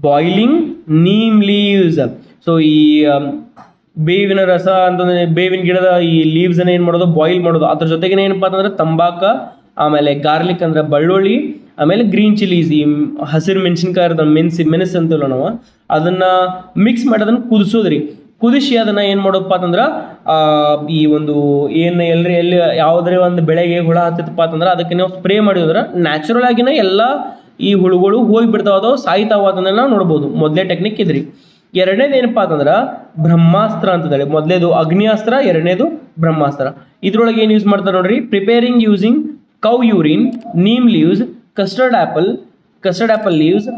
ಬಾಯ್ಲಿಂಗ್ ನೀಮ್ ಲೀವ್ಸ್. ಸೊ ಈ ಬೇವಿನ ರಸ ಅಂತಂದ್ರೆ ಬೇವಿನ ಗಿಡದ ಈ ಲೀವ್ಸ್ ಅನ್ನ ಏನು ಮಾಡೋದು, ಬಾಯ್ಲ್ ಮಾಡೋದು. ಅದ್ರ ಜೊತೆಗೆ ಏನಪ್ಪಾ ಅಂತಂದ್ರೆ ತಂಬಾಕ, ಆಮೇಲೆ ಗಾರ್ಲಿಕ್ ಅಂದ್ರೆ ಬೆಳ್ಳುಳ್ಳಿ, ಆಮೇಲೆ ಗ್ರೀನ್ ಚಿಲೀಸ್ ಈ ಹಸಿರು ಮೆಣಸಿನ್ಕಾಯಿ ಮೆಣಸು ಅಂತಲ್ಲ ನಾವು, ಅದನ್ನ ಮಿಕ್ಸ್ ಮಾಡಿ ಅದನ್ನ ಕುದಿಸೋದ್ರಿ. ಕುದಿಸಿ ಅದನ್ನ ಏನು ಮಾಡೋದಪ್ಪ ಅಂತಂದ್ರೆ ಈ ಒಂದು ಏನು ಎಲ್ಲಿ ಯಾವುದೇ ಒಂದು ಬೆಳೆಗೆ ಹುಳ ಹತ್ತಿತ್ತಪ್ಪ ಅಂತಂದ್ರೆ ಅದಕ್ಕೆ ನಾವು ಸ್ಪ್ರೇ ಮಾಡಿದ್ರೆ ನ್ಯಾಚುರಲ್ ಆಗಿನ ಎಲ್ಲ ಈ ಹುಳುಗಳು ಹೋಗಿ ಬಿಡ್ತಾವ, ಅದಾವ ಸಾಯ್ತಾವ ಅದನ್ನ ನಾವು ನೋಡ್ಬೋದು. ಮೊದಲೇ ಟೆಕ್ನಿಕ್ ಇದ್ರಿ. ಎರಡನೇದು ಏನಪ್ಪಾ ಅಂತಂದ್ರೆ ಬ್ರಹ್ಮಾಸ್ತ್ರ ಅಂತೇಳಿ, ಮೊದಲೇದು ಅಗ್ನಿಯಾಸ್ತ್ರ, ಎರಡನೇದು ಬ್ರಹ್ಮಾಸ್ತ್ರ. ಇದ್ರೊಳಗೆ ಏನು ಯೂಸ್ ಮಾಡ್ತಾರೆ ನೋಡ್ರಿ, preparing using cow urine, neem leaves, custard apple leaves,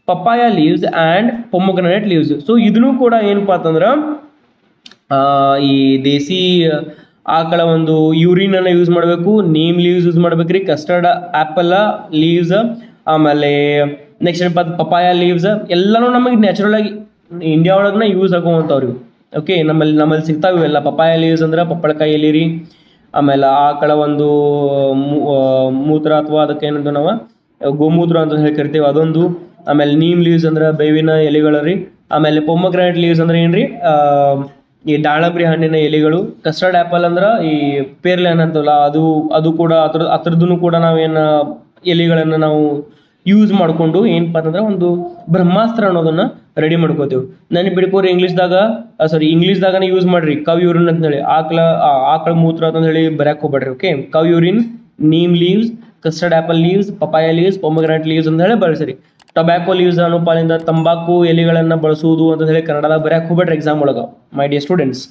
papaya leaves and ಪೊಮೊಗ್ರನೇಟ್ leaves. So ಇದನ್ನು ಕೂಡ ಏನಪ್ಪಾ ಅಂತಂದ್ರೆ ಈ ದೇಸಿ ಆಕಳ ಒಂದು ಯೂರಿನ್ ಅನ್ನ ಯೂಸ್ ಮಾಡಬೇಕು, ನೀಮ್ ಲೀವ್ಸ್ ಯೂಸ್ ಮಾಡ್ಬೇಕ್ರಿ, ಕಸ್ಟರ್ಡ್ ಆಪಲ್ ಲೀವ್ಸ್, ಆಮೇಲೆ ನೆಕ್ಸ್ಟ್ ಏನಪ್ಪ ಪಪ್ಪಾಯ ಲೀವ್ಸ್, ಎಲ್ಲನೂ ನಮಗೆ ನ್ಯಾಚುರಲ್ ಆಗಿ ಇಂಡಿಯಾ ಒಳಗನ ಯೂಸ್ ಆಗುವಂಥವ್ರಿವು. ಓಕೆ, ನಮ್ಮಲ್ಲಿ ಸಿಗ್ತಾವೆ ಇವೆಲ್ಲ. ಪಪ್ಪಾಯ ಲೀವ್ಸ್ ಅಂದ್ರೆ ಪಪ್ಪಳಕಾಯಿ ಎಲಿರಿ, ಆಮೇಲೆ ಆಕಳ ಒಂದು ಮೂತ್ರ ಅಥವಾ ಅದಕ್ಕೆ ಏನಂತ ನಾವು ಗೋಮೂತ್ರ ಅಂತ ಹೇಳಿ ಕರಿತೀವಿ ಅದೊಂದು, ಆಮೇಲೆ ನೀಮ್ ಲೀವ್ಸ್ ಅಂದ್ರೆ ಬೇವಿನ ಎಲೆಗಳು ರೀ, ಆಮೇಲೆ ಪೊಮೊಗ್ರಾನೇಟ್ ಲೀವ್ಸ್ ಅಂದ್ರೆ ಏನ್ರಿ ಈ ದಾಳಂಬ್ರಿ ಹಣ್ಣಿನ ಎಲೆಗಳು, ಕಸ್ಟರ್ಡ್ ಆ್ಯಪಲ್ ಅಂದ್ರೆ ಈ ಪೇರ್ಲೆ ಹಣ್ಣು ಅಂತವಲ್ಲ ಅದು ಕೂಡ ಅದ್ರದ್ದು ಕೂಡ ನಾವೇನು ಎಲೆಗಳನ್ನು ನಾವು ಯೂಸ್ ಮಾಡಿಕೊಂಡು ಏನಪ್ಪ ಅಂತಂದ್ರೆ ಒಂದು ಬ್ರಹ್ಮಾಸ್ತ್ರ ಅನ್ನೋದನ್ನ ರೆಡಿ ಮಾಡ್ಕೋತೀವಿ. ನನಗೆ ಬಿಡ್ಕೋರಿ ಇಂಗ್ಲೀಷ್ದಾಗನೇ ಯೂಸ್ ಮಾಡ್ರಿ ಕವ್ ಯೂರಿನ್ ಅಂತ ಹೇಳಿ, ಆಕಳ ಮೂತ್ರ ಅಂತ ಹೇಳಿ ಬರೆಯಕ್ಕೆ ಹೋಗ್ಬೇಡ್ರಿ. Okay, cow urine, neem leaves, custard apple leaves, papaya leaves, pomegranate leaves ಅಂತ ಹೇಳಿ ಬಳಸಿರಿ. ಟೊಬ್ಯಾಕೋ ಲೀವ್ಸ್ ಅನುಪಾಲಿಂದ ತಂಬಾಕು ಎಲೆಗಳನ್ನು ಬಳಸುವುದು ಅಂತ ಹೇಳಿ ಕನ್ನಡದಾಗ ಬರೆಯಕ್ಕೆ ಹೋಗ್ಬೇಡ್ರಿ ಎಕ್ಸಾಮ್ ಒಳಗೆ. ಮೈ ಡಿಯರ್ ಸ್ಟೂಡೆಂಟ್ಸ್,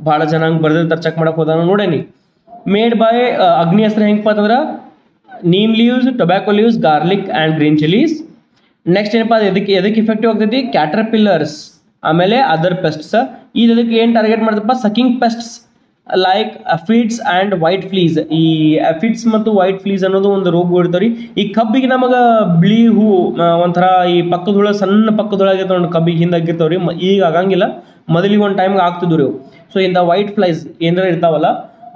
ಭಾಳ ಜನ ಹಂಗೆ ಬರ್ದಿರ್ತಾರೆ, ಚೆಕ್ ಮಾಡಕ್ಕೆ ಹೋದಾಗ ನೋಡೇನಿ. ಮೇಡ್ ಬೈ ಅಗ್ನಿ ಅಸ್ತ್ರ ಹೆಂಗಪ್ಪ ಅಂತಂದ್ರೆ neem leaves, tobacco leaves, garlic and green chillies. Next ಏನಪ್ಪ ಎದಕ್ಕೆ ಇಫೆಕ್ಟಿವ್ ಆಗ್ತೈತಿ? ಕ್ಯಾಟರ್ಪಿಲ್ಲರ್ಸ್, ಆಮೇಲೆ ಅದರ್ ಪೆಸ್ಟ್ಸ್. ಇದಕ್ಕೆ ಏನು ಟಾರ್ಗೆಟ್ ಮಾಡ್ತಪ್ಪ? Sucking pests like aphids and white flies. ಈ ಅಫಿಡ್ಸ್ ಮತ್ತು ವೈಟ್ ಫ್ಲೀಸ್ ಅನ್ನೋದು ಒಂದು ರೋಗ ಇರ್ತಾವ್ರಿ. ಈ ಕಬ್ಬಿಗೆ ನಮಗೆ ಬಿಳಿ ಹೂ ಒಂಥರ ಈ ಸಣ್ಣ ಪಕ್ಕದೊಳಗೆ ಕಬ್ಬಿಗೆ ಹಿಂದಾಗಿರ್ತಾವ್ರಿ. ಈಗ ಆಗಂಗಿಲ್ಲ, ಮೊದಲಿಗೆ ಒಂದು ಟೈಮ್ಗೆ ಆಗ್ತಿದ್ವು ರೀ. ಸೊ ಇಂಥ ವೈಟ್ ಫ್ಲೈಸ್ ಏನಾರ ಇರ್ತಾವಲ್ಲ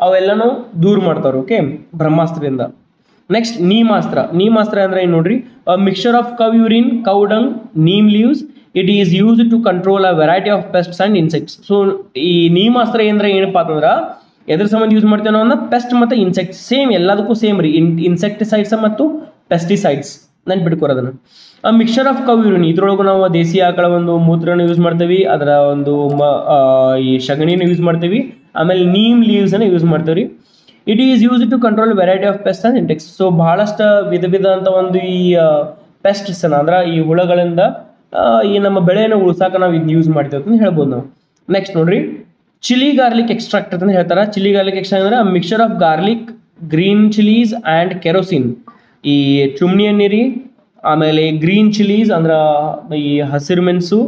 ಅವೆಲ್ಲನೂ ದೂರ ಮಾಡ್ತಾವ್ರಿ. ಓಕೆ, ಬ್ರಹ್ಮಾಸ್ತ್ರದಿಂದ. ನೆಕ್ಸ್ಟ್ ನೀಮಾಸ್ತ್ರ ಅಂದ್ರೆ ಏನು ನೋಡ್ರಿ? Mixture of cow urine, cow dung, neem leaves. It is used to control a variety of pests and insects. So ಈ ನೀಮಾಸ್ತ್ರ ಏನಂದ್ರೆ ಏನಪ್ಪಾ ಅಂತಂದ್ರೆ ಎದ್ರ ಸಂಬಂಧ ಯೂಸ್ ಮಾಡ್ತೇವೆ ನಾವು? ಪೆಸ್ಟ್ ಮತ್ತು ಇನ್ಸೆಕ್ಟ್ಸ್ ಸೇಮ್, ಎಲ್ಲದಕ್ಕೂ ಸೇಮ್ ರೀ. ಇನ್ಸೆಕ್ಟಿಸೈಡ್ಸ್ ಮತ್ತು ಪೆಸ್ಟಿಸೈಡ್ಸ್ ನೆನ್ಪಿಟ್ಕೊರೋದನ್ನ. ಮಿಕ್ಸ್ಚರ್ ಆಫ್ ಕವ್ ಯೂರಿನ್, ಇದ್ರೊಳಗೆ ನಾವು ದೇಸಿ ಆಕಳ ಒಂದು ಮೂತ್ರನ ಯೂಸ್ ಮಾಡ್ತೀವಿ, ಅದರ ಒಂದು ಈ ಸಗಣಿನ ಯೂಸ್ ಮಾಡ್ತೀವಿ, ಆಮೇಲೆ ನೀಮ್ ಲೀವ್ಸ್ ಅನ್ನ ಯೂಸ್ ಮಾಡ್ತೀವಿ ರೀ. It is use to control variety of pest and insects. So ಬಹಳಷ್ಟು ವಿಧ ಅಂತ ಒಂದು ಈ ಪೆಸ್ಟ್ಸ್ ಅಂದ್ರೆ ಈ ಹುಳಗಳಿಂದ ಈ ನಮ್ಮ ಬೆಳೆಯನ್ನು ಉಳ್ಸಾಕ ನಾವು ಇದನ್ನ ಯೂಸ್ ಮಾಡ್ತೇವೆ ಅಂತ ಹೇಳ್ಬೋದು ನಾವು. ನೆಕ್ಸ್ಟ್ ನೋಡ್ರಿ, ಚಿಲ್ಲಿ ಗಾರ್ಲಿಕ್ ಎಕ್ಸ್ಟ್ರಾಕ್ಟ್ ಅಂತ ಹೇಳ್ತಾರೆ. ಚಿಲ್ಲಿ ಗಾರ್ಲಿಕ್ ಎಕ್ಸ್ಟ್ರಾಕ್ಟ್ ಅಂದ್ರೆ mixture of garlic, green chillies and kerosene. ಈ ಚುಮ್ನಿ ಎಣ್ಣೆ, ಆಮೇಲೆ ಗ್ರೀನ್ ಚಿಲ್ಲೀಸ್ ಅಂದ್ರೆ ಈ ಹಸಿರು ಮೆಣಸು,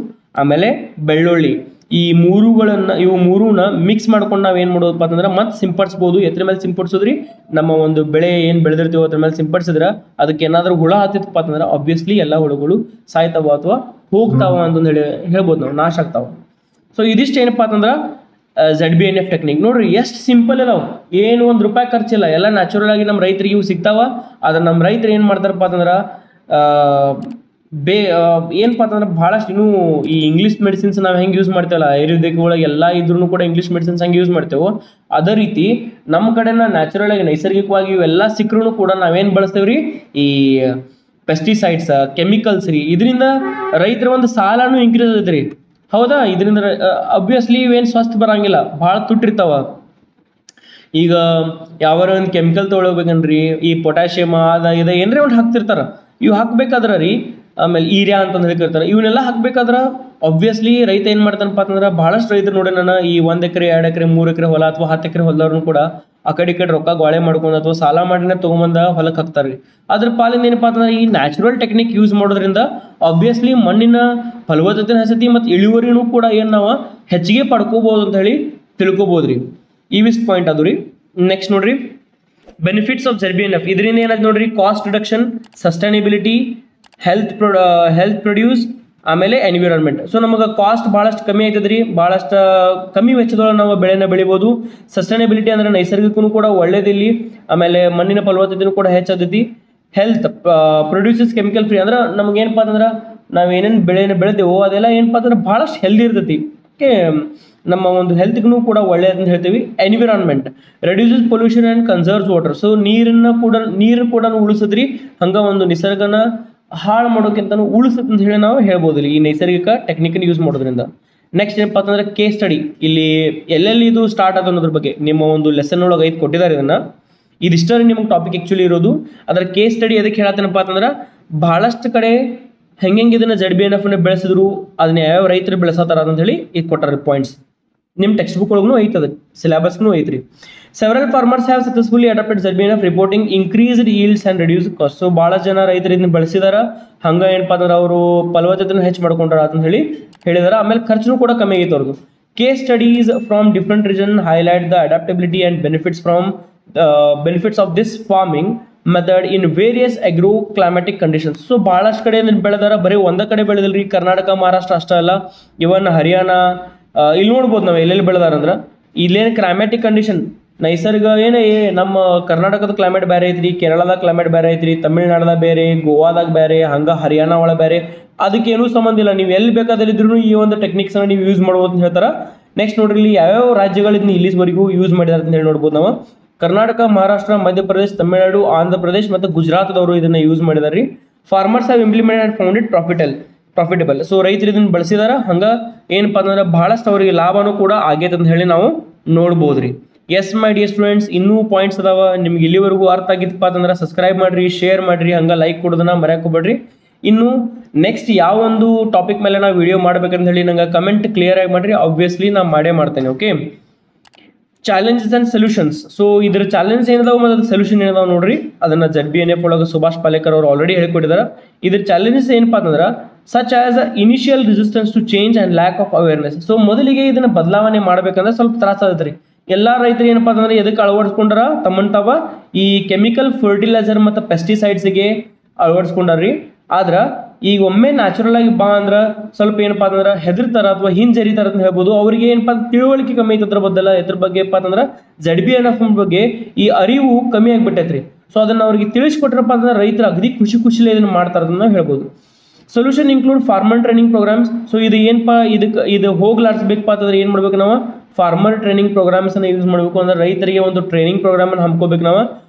ಆಮೇಲೆ ಬೆಳ್ಳುಳ್ಳಿ, ಇವು ಮೂರನ್ನ ಮಿಕ್ಸ್ ಮಾಡ್ಕೊಂಡು ನಾವು ಏನು ಮಾಡೋದಪ್ಪ ಅಂತಂದ್ರೆ ಮತ್ತೆ ಸಿಂಪಡಿಸ್ಬೋದು. ಎದ್ರ ಮೇಲೆ ಸಿಂಪಡಿಸೋದ್ರಿ? ನಮ್ಮ ಒಂದು ಬೆಳೆ ಏನು ಬೆಳೆದಿರ್ತೀವೋ ಅದ್ರ ಮೇಲೆ ಸಿಂಪಡಿಸಿದ್ರೆ ಅದಕ್ಕೆ ಏನಾದರೂ ಹುಳ ಹತ್ತಿತ್ತಪ್ಪ ಅಂತಂದ್ರೆ ಆಬ್ವಿಯಸ್ಲಿ ಎಲ್ಲ ಹುಳುಗಳು ಸಾಯ್ತಾವ ಅಥವಾ ಹೋಗ್ತಾವ ಅಂತಂದು ಹೇಳ್ಬೋದು ನಾವು, ನಾಶ ಆಗ್ತಾವ. ಸೊ ಇದಿಷ್ಟು ಏನಪ್ಪ ಅಂತಂದ್ರೆ ZBNF ಟೆಕ್ನಿಕ್. ನೋಡ್ರಿ ಎಷ್ಟು ಸಿಂಪಲ್ ಇದಾವೆ, ಏನು ₹1 ಖರ್ಚಿಲ್ಲ, ಎಲ್ಲ ನ್ಯಾಚುರಲ್ ಆಗಿ ನಮ್ಮ ರೈತರಿಗೆ ಇವು ಸಿಗ್ತಾವ. ಆದ್ರೆ ನಮ್ಮ ರೈತರು ಏನು ಮಾಡ್ತಾರಪ್ಪ ಅಂತಂದ್ರೆ ಏನಪ್ಪ ಅಂತಂದ್ರೆ ಭಾಳಷ್ಟು ಇನ್ನೂ ಈ ಇಂಗ್ಲೀಷ್ ಮೆಡಿಸಿನ್ಸ್ ನಾವು ಹೆಂಗೆ ಯೂಸ್ ಮಾಡ್ತೇವಲ್ಲ, ಆಯುರ್ವೇದಿಕ್ ಒಳಗೆ ಎಲ್ಲ ಇದ್ರೂ ಕೂಡ ಇಂಗ್ಲೀಷ್ ಮೆಡಿಸಿನ್ಸ್ ಹೆಂಗೆ ಯೂಸ್ ಮಾಡ್ತೇವೋ ಅದೇ ರೀತಿ ನಮ್ಮ ಕಡೆನ ನ್ಯಾಚುರಲ್ ಆಗಿ ನೈಸರ್ಗಿಕವಾಗಿ ಇವೆಲ್ಲ ಸಿಕ್ಕರೂ ಕೂಡ ನಾವೇನು ಬಳಸ್ತೇವ್ರಿ? ಈ ಪೆಸ್ಟಿಸೈಡ್ಸ್, ಕೆಮಿಕಲ್ಸ್ ರೀ. ಇದರಿಂದ ರೈತರ ಒಂದು ಸಾಲನೂ ಇನ್ಕ್ರೀಸ್ ಆಗುತ್ತೆ ರೀ. ಹೌದಾ? ಇದರಿಂದ ಅಬ್ವಿಯಸ್ಲಿ ಇವೇನು ಸ್ವಸ್ಥ ಬರಂಗಿಲ್ಲ, ಭಾಳ ತುಟ್ಟಿರ್ತಾವ. ಈಗ ಯಾವಾರ ಒಂದು ಕೆಮಿಕಲ್ ತೊಗೊಳ್ಬೇಕನ್ರಿ, ಈ ಪೊಟ್ಯಾಷಿಯಮ್ ಇದು ಏನ್ರಿ ಒಂದು ಹಾಕ್ತಿರ್ತಾರ. ಇವು ಹಾಕ್ಬೇಕಾದ್ರೆ ರೀ, ಆಮೇಲೆ ಈರ್ಯಾ ಅಂತಂದು ಹೇಳ್ತಿರ್ತಾರೆ, ಇವನ್ನೆಲ್ಲ ಹಾಕ್ಬೇಕಾದ್ರೆ ಆಬ್ವಿಯಸ್ಲಿ ರೈತ ಏನು ಮಾಡ್ತಾನಪ್ಪ ಅಂತಂದ್ರೆ, ಭಾಳಷ್ಟು ರೈತರು ನೋಡಿ ನಾನು ಈ 1 ಎಕರೆ 2 ಎಕರೆ 3 ಎಕರೆ ಹೊಲ ಅಥವಾ 10 ಎಕರೆ ಹೊಲದವ್ರನ್ನು ಕೂಡ ಆ ಕಡೆ ಈ ಕಡೆ ರೊಕ್ಕ ಗಾಳೆ ಮಾಡ್ಕೊಂಡು ಅಥವಾ ಸಾಲ ಮಾಡಿನೇ ತೊಗೊಂಬಂದ ಹೊಲಕ್ಕೆ ಹಾಕ್ತಾರೆ ರೀ. ಅದ್ರ ಪಾಲಿಂದ ಏನಪ್ಪ ಅಂತಂದ್ರೆ ಈ ನ್ಯಾಚುರಲ್ ಟೆಕ್ನಿಕ್ ಯೂಸ್ ಮಾಡೋದ್ರಿಂದ ಆಬ್ವಿಯಸ್ಲಿ ಮಣ್ಣಿನ ಫಲವತ್ತತೆ ಹೆಚ್ಚತಿ ಮತ್ತು ಇಳುವರಿನೂ ಕೂಡ ಏನು ನಾವು ಹೆಚ್ಚಿಗೆ ಪಡ್ಕೋಬೋದು ಅಂತ ಹೇಳಿ ತಿಳ್ಕೊಬೋದು ರೀ. ಇವಿಷ್ಟು ಪಾಯಿಂಟ್ ಅದು ರೀ. ನೆಕ್ಸ್ಟ್ ನೋಡ್ರಿ, ಬೆನಿಫಿಟ್ಸ್ ಆಫ್ ZBNF. ಇದರಿಂದ ಏನಾಯ್ತು ನೋಡ್ರಿ? Cost reduction, sustainability, health produce, ಆಮೇಲೆ ಎನ್ವಿರಾನ್ಮೆಂಟ್. ಸೊ ನಮಗೆ ಕಾಸ್ಟ್ ಭಾಳಷ್ಟು ಕಮ್ಮಿ ಆಯ್ತದ್ರಿ, ಭಾಳಷ್ಟು ಕಮ್ಮಿ ವೆಚ್ಚದೊಳಗೆ ನಾವು ಬೆಳೆನ ಬೆಳಿಬೋದು. ಸಸ್ಟೈನೇಬಿಲಿಟಿ ಅಂದ್ರೆ ನೈಸರ್ಗಿಕನೂ ಕೂಡ ಒಳ್ಳೇದಿಲ್ಲಿ, ಆಮೇಲೆ ಮಣ್ಣಿನ ಫಲವತ್ತತೆನೂ ಕೂಡ ಹೆಚ್ಚಾದೈತಿ. ಹೆಲ್ತ್ ಪ್ರೊಡ್ಯೂಸಸ್ ಕೆಮಿಕಲ್ ಫ್ರೀ, ಅಂದ್ರೆ ನಮ್ಗೆ ಏನಪ್ಪ ಅಂತಂದ್ರೆ ನಾವು ಏನೇನು ಬೆಳೆದೇವೋ ಅದೆಲ್ಲ ಏನಪ್ಪ ಅಂತಂದ್ರೆ ಭಾಳಷ್ಟು ಹೆಲ್ದಿ ಇರ್ತೈತಿ. ಓಕೆ, ನಮ್ಮ ಒಂದು ಹೆಲ್ತ್ಗೂ ಕೂಡ ಒಳ್ಳೆಯದು ಅಂತ ಹೇಳ್ತೀವಿ. Environment reduces pollution and conserves water. So ನೀರು ಕೂಡ ಉಳಿಸಿದ್ರಿ, ಹಂಗೆ ಒಂದು ನಿಸರ್ಗನ ಹಾಳು ಮಾಡೋಕ್ಕಿಂತ ಉಳಿಸುತ್ತೆ ಅಂತ ಹೇಳಿ ನಾವು ಹೇಳ್ಬೋದು ಈ ನೈಸರ್ಗಿಕ ಟೆಕ್ನಿಕನ್ನು ಯೂಸ್ ಮಾಡೋದ್ರಿಂದ. ನೆಕ್ಸ್ಟ್ ಏನಪ್ಪ ಅಂತಂದ್ರೆ ಕೇಸ್ ಸ್ಟಡಿ. ಇಲ್ಲಿ ಎಲ್ಲೆಲ್ಲಿ ಇದು ಸ್ಟಾರ್ಟ್ ಆದ ಅನ್ನೋದ್ರ ಬಗ್ಗೆ ನಿಮ್ಮ ಒಂದು ಲೆಸನ್ ಒಳಗೆ 5 ಕೊಟ್ಟಿದ್ದಾರೆ. ಇದಿಷ್ಟೇ ನಿಮಗೆ ಟಾಪಿಕ್ ಆ್ಯಕ್ಚುಲಿ ಇರೋದು. ಅದರ ಕೇಸ್ ಸ್ಟಡಿ ಎದಕ್ಕೆ ಹೇಳತ್ತೇನಪ್ಪ ಅಂತಂದ್ರೆ, ಭಾಳಷ್ಟು ಕಡೆ ಹೆಂಗೆ ಇದನ್ನು ZBNF ಬೆಳೆಸಿದ್ರು, ಅದನ್ನ ಯಾವ ರೈತರು ಬೆಳೆಸತ್ತಾರ ಅಂತ ಹೇಳಿ ಈಗ ಕೊಟ್ಟಾರೆ ಪಾಯಿಂಟ್ಸ್. ನಿಮ್ಮ ಟೆಕ್ಸ್ಟ್ ಬುಕ್ ಒಳಗೂ ಐತದ, ಸಿಲೆಬಸ್ಗೂ ಐತ್ರಿ. Several farmers have successfully adopted ZBNF reporting increased yields and reduce cost. So ಭಾಳ ಜನ ರೈತರು ಇದನ್ನ ಬೆಳೆಸಿದಾರ, ಹಂಗೆ ಏನಪ್ಪ ಅಂದ್ರೆ ಅವರು ಫಲವತ್ತತೆಯನ್ನು ಹೆಚ್ಚು ಮಾಡ್ಕೊಂಡಾರ ಅಂತ ಹೇಳಿ ಹೇಳಿದಾರೆ. ಆಮೇಲೆ ಖರ್ಚು ಕೂಡ ಕಮ್ಮಿ ಆಗೈತೆ ಅವ್ರದ್ದು. Case studies from different region highlight the adaptability and benefits of this farming method in various agro climatic conditions. So ಭಾಳಷ್ಟು ಕಡೆ ಬೆಳೆದಾರ, ಬರೀ ಒಂದೇ ಕಡೆ ಬೆಳೆದಿಲ್ರಿ. ಕರ್ನಾಟಕ, ಮಹಾರಾಷ್ಟ್ರ ಅಷ್ಟೇ ಅಲ್ಲ, ಇವನ್ ಹರಿಯಾಣ ಇಲ್ಲಿ ನೋಡ್ಬೋದು ನಾವು ಎಲ್ಲೆಲ್ಲಿ ಬೆಳೆದಾರ ಅಂದ್ರೆ. ಇಲ್ಲೇನು ಕ್ಲೈಮ್ಯಾಟಿಕ್ ಕಂಡೀಷನ್ ನೈಸರ್ಗ ಏನೇ ನಮ್ಮ ಕರ್ನಾಟಕದ ಕ್ಲೈಮೇಟ್ ಬೇರೆ ಐತ್ರಿ, ಕೇರಳದಾಗ ಕ್ಲೈಮೇಟ್ ಬೇರೆ ಐತ್ರಿ, ತಮಿಳ್ನಾಡದಾಗ ಬೇರೆ, ಗೋವಾದಾಗ ಬೇರೆ, ಹಂಗೆ ಹರಿಯಾಣ ಒಳಗೆ ಬೇರೆ, ಅದಕ್ಕೇನೂ ಸಂಬಂಧ ಇಲ್ಲ. ನೀವು ಎಲ್ಲಿ ಬೇಕಾದಲ್ಲಿದ್ರೂ ಈ ಒಂದು ಟೆಕ್ನಿಕ್ಸ್ನ ನೀವು ಯೂಸ್ ಮಾಡ್ಬೋದು ಅಂತ ಹೇಳ್ತಾರೆ. ನೆಕ್ಸ್ಟ್ ನೋಡ್ರಿ, ಇಲ್ಲಿ ಯಾವ್ಯಾವ ರಾಜ್ಯಗಳಿಂದ ಇಲ್ಲಿವರೆಗೂ ಯೂಸ್ ಮಾಡಿದಾರೆ ಅಂತ ಹೇಳಿ ನೋಡ್ಬೋದು ನಾವು. ಕರ್ನಾಟಕ, ಮಹಾರಾಷ್ಟ್ರ, ಮಧ್ಯಪ್ರದೇಶ, ತಮಿಳುನಾಡು, ಆಂಧ್ರ ಪ್ರದೇಶ್ ಮತ್ತು ಗುಜರಾತ್ದವರು ಇದನ್ನ ಯೂಸ್ ಮಾಡಿದಾರೆ. Farmers have implemented and found it profitable. So ರೈತರು ಇದನ್ನ ಬಳಸಿದಾರ, ಹಂಗ ಏನಪ್ಪಾ ಅಂದ್ರೆ ಬಹಳಷ್ಟು ಅವರಿಗೆ ಲಾಭನೂ ಕೂಡ ಆಗೈತೆ ಅಂತ ಹೇಳಿ ನಾವು ನೋಡ್ಬೋದ್ರಿ. ಎಸ್ ಮೈ ಡಿಯರ್ ಸ್ಟೂಡೆಂಟ್ಸ್, ಇನ್ನೂ ಪಾಯಿಂಟ್ಸ್ ಅದಾವ. ನಿಮ್ಗೆ ಇಲ್ಲಿವರೆಗೂ ಅರ್ಥ ಆಗಿತ್ತಪ್ಪ ಅಂತಂದ್ರೆ ಸಬ್ಸ್ಕ್ರೈಬ್ ಮಾಡ್ರಿ, ಶೇರ್ ಮಾಡ್ರಿ, ಹಂಗ ಲೈಕ್ ಕೊಡೋದನ್ನ ಮರ್ಯಾಕ್ ಹೋಗ್ಬೇಡ್ರಿ. ಇನ್ನು ನೆಕ್ಸ್ಟ್ ಯಾವ ಒಂದು ಟಾಪಿಕ್ ಮೇಲೆ ನಾವು ವಿಡಿಯೋ ಮಾಡ್ಬೇಕಂತ ಹೇಳಿ ನಂಗೆ ಕಮೆಂಟ್ ಕ್ಲಿಯರ್ ಆಗಿ ಮಾಡ್ರಿ. ಆಬ್ವಿಯಸ್ಲಿ ನಾನು ಮಾಡೇ ಮಾಡ್ತೇನೆ. Okay, challenges and solutions. So ಇದ್ರ ಚಾಲೆಂಜ್ ಏನಿದಾವ ಮತ್ತು ಸೊಲ್ಯೂಷನ್ ಏನಿದಾವ ನೋಡ್ರಿ, ಅದನ್ನ ZBNF ಒಳಗೆ ಸುಭಾಷ್ ಪಾಲೇಕರ್ ಅವರು ಆಲ್ರೆಡಿ ಹೇಳ್ಕೊಟ್ಟಿದ್ದಾರೆ. ಇದ್ರ ಚಾಲೆಂಜಸ್ ಏನಪ್ಪಾ ಅಂತಂದ್ರೆ such as initial resistance to change and lack of awareness. So ಮೊದಲಿಗೆ ಇದನ್ನ ಬದಲಾವಣೆ ಮಾಡ್ಬೇಕಂದ್ರೆ ಸ್ವಲ್ಪ ತ್ರಾಸ ಆಗತ್ರಿ. ಎಲ್ಲಾ ರೈತರು ಏನಪ್ಪಾ ಅಂತಂದ್ರೆ ಎದಕ್ಕೆ ಅಳವಡಿಸ್ಕೊಂಡಾರ, ತಮ್ಮಂತಾವ ಈ ಕೆಮಿಕಲ್ ಫರ್ಟಿಲೈಸರ್ ಮತ್ತು ಪೆಸ್ಟಿಸೈಡ್ಸ್ಗೆ ಅಳವಡಿಸ್ಕೊಂಡಾರ್ರಿ. ಆದ್ರ ಈಗ ಒಮ್ಮೆ ನ್ಯಾಚುರಲ್ ಆಗಿ ಬಾ ಅಂದ್ರ ಸ್ವಲ್ಪ ಏನಪ್ಪಾ ಅಂತಂದ್ರೆ ಹೆದರ್ತಾರ ಅಥವಾ ಹಿಂಜರಿತಾರ ಅಂತ ಹೇಳ್ಬೋದು. ಅವ್ರಿಗೆ ಏನಪ್ಪಾ ತಿಳುವಳಿಕೆ ಕಮ್ಮಿ ಐತೆ ಅದ್ರ ಬದಲ ಎದ್ರ ಬಗ್ಗೆ ಏನಪ್ಪಾ ಅಂತಂದ್ರೆ ZBNF ಬಗ್ಗೆ ಈ ಅರಿವು ಕಮ್ಮಿ ಆಗ್ಬಿಟ್ಟೈತ್ರಿ. ಸೊ ಅದನ್ನ ಅವ್ರಿಗೆ ತಿಳಿಸ್ಕೊಟ್ರಪ್ಪ ಅಂತಂದ್ರೆ ರೈತರು ಅಗದಿ ಖುಷಿಲೇ ಇದನ್ನ ಮಾಡ್ತಾರದನ್ನ ಹೇಳ್ಬೋದು. Solution include farmer training programs. So ಇದು ಏನಪ್ಪಾ ಇದು ಹೋಗ್ಲಾಡ್ಸ್ಬೇಕಪ್ಪ ಅಂತಂದ್ರೆ ಏನ್ ಮಾಡ್ಬೇಕು ನಾವು, ಫಾರ್ಮರ್ ಟ್ರೈನಿಂಗ್ ಪ್ರೋಗ್ರಾಮ್ಸ್ ಅನ್ನ ಯೂಸ್ ಮಾಡಬೇಕು. ಅಂದ್ರೆ ರೈತರಿಗೆ ಒಂದು ಟ್ರೈನಿಂಗ್ ಪ್ರೋಗ್ರಾಮ್ ಅನ್ನು ಹಮ್ಕೋಬೇಕು ನಾವು.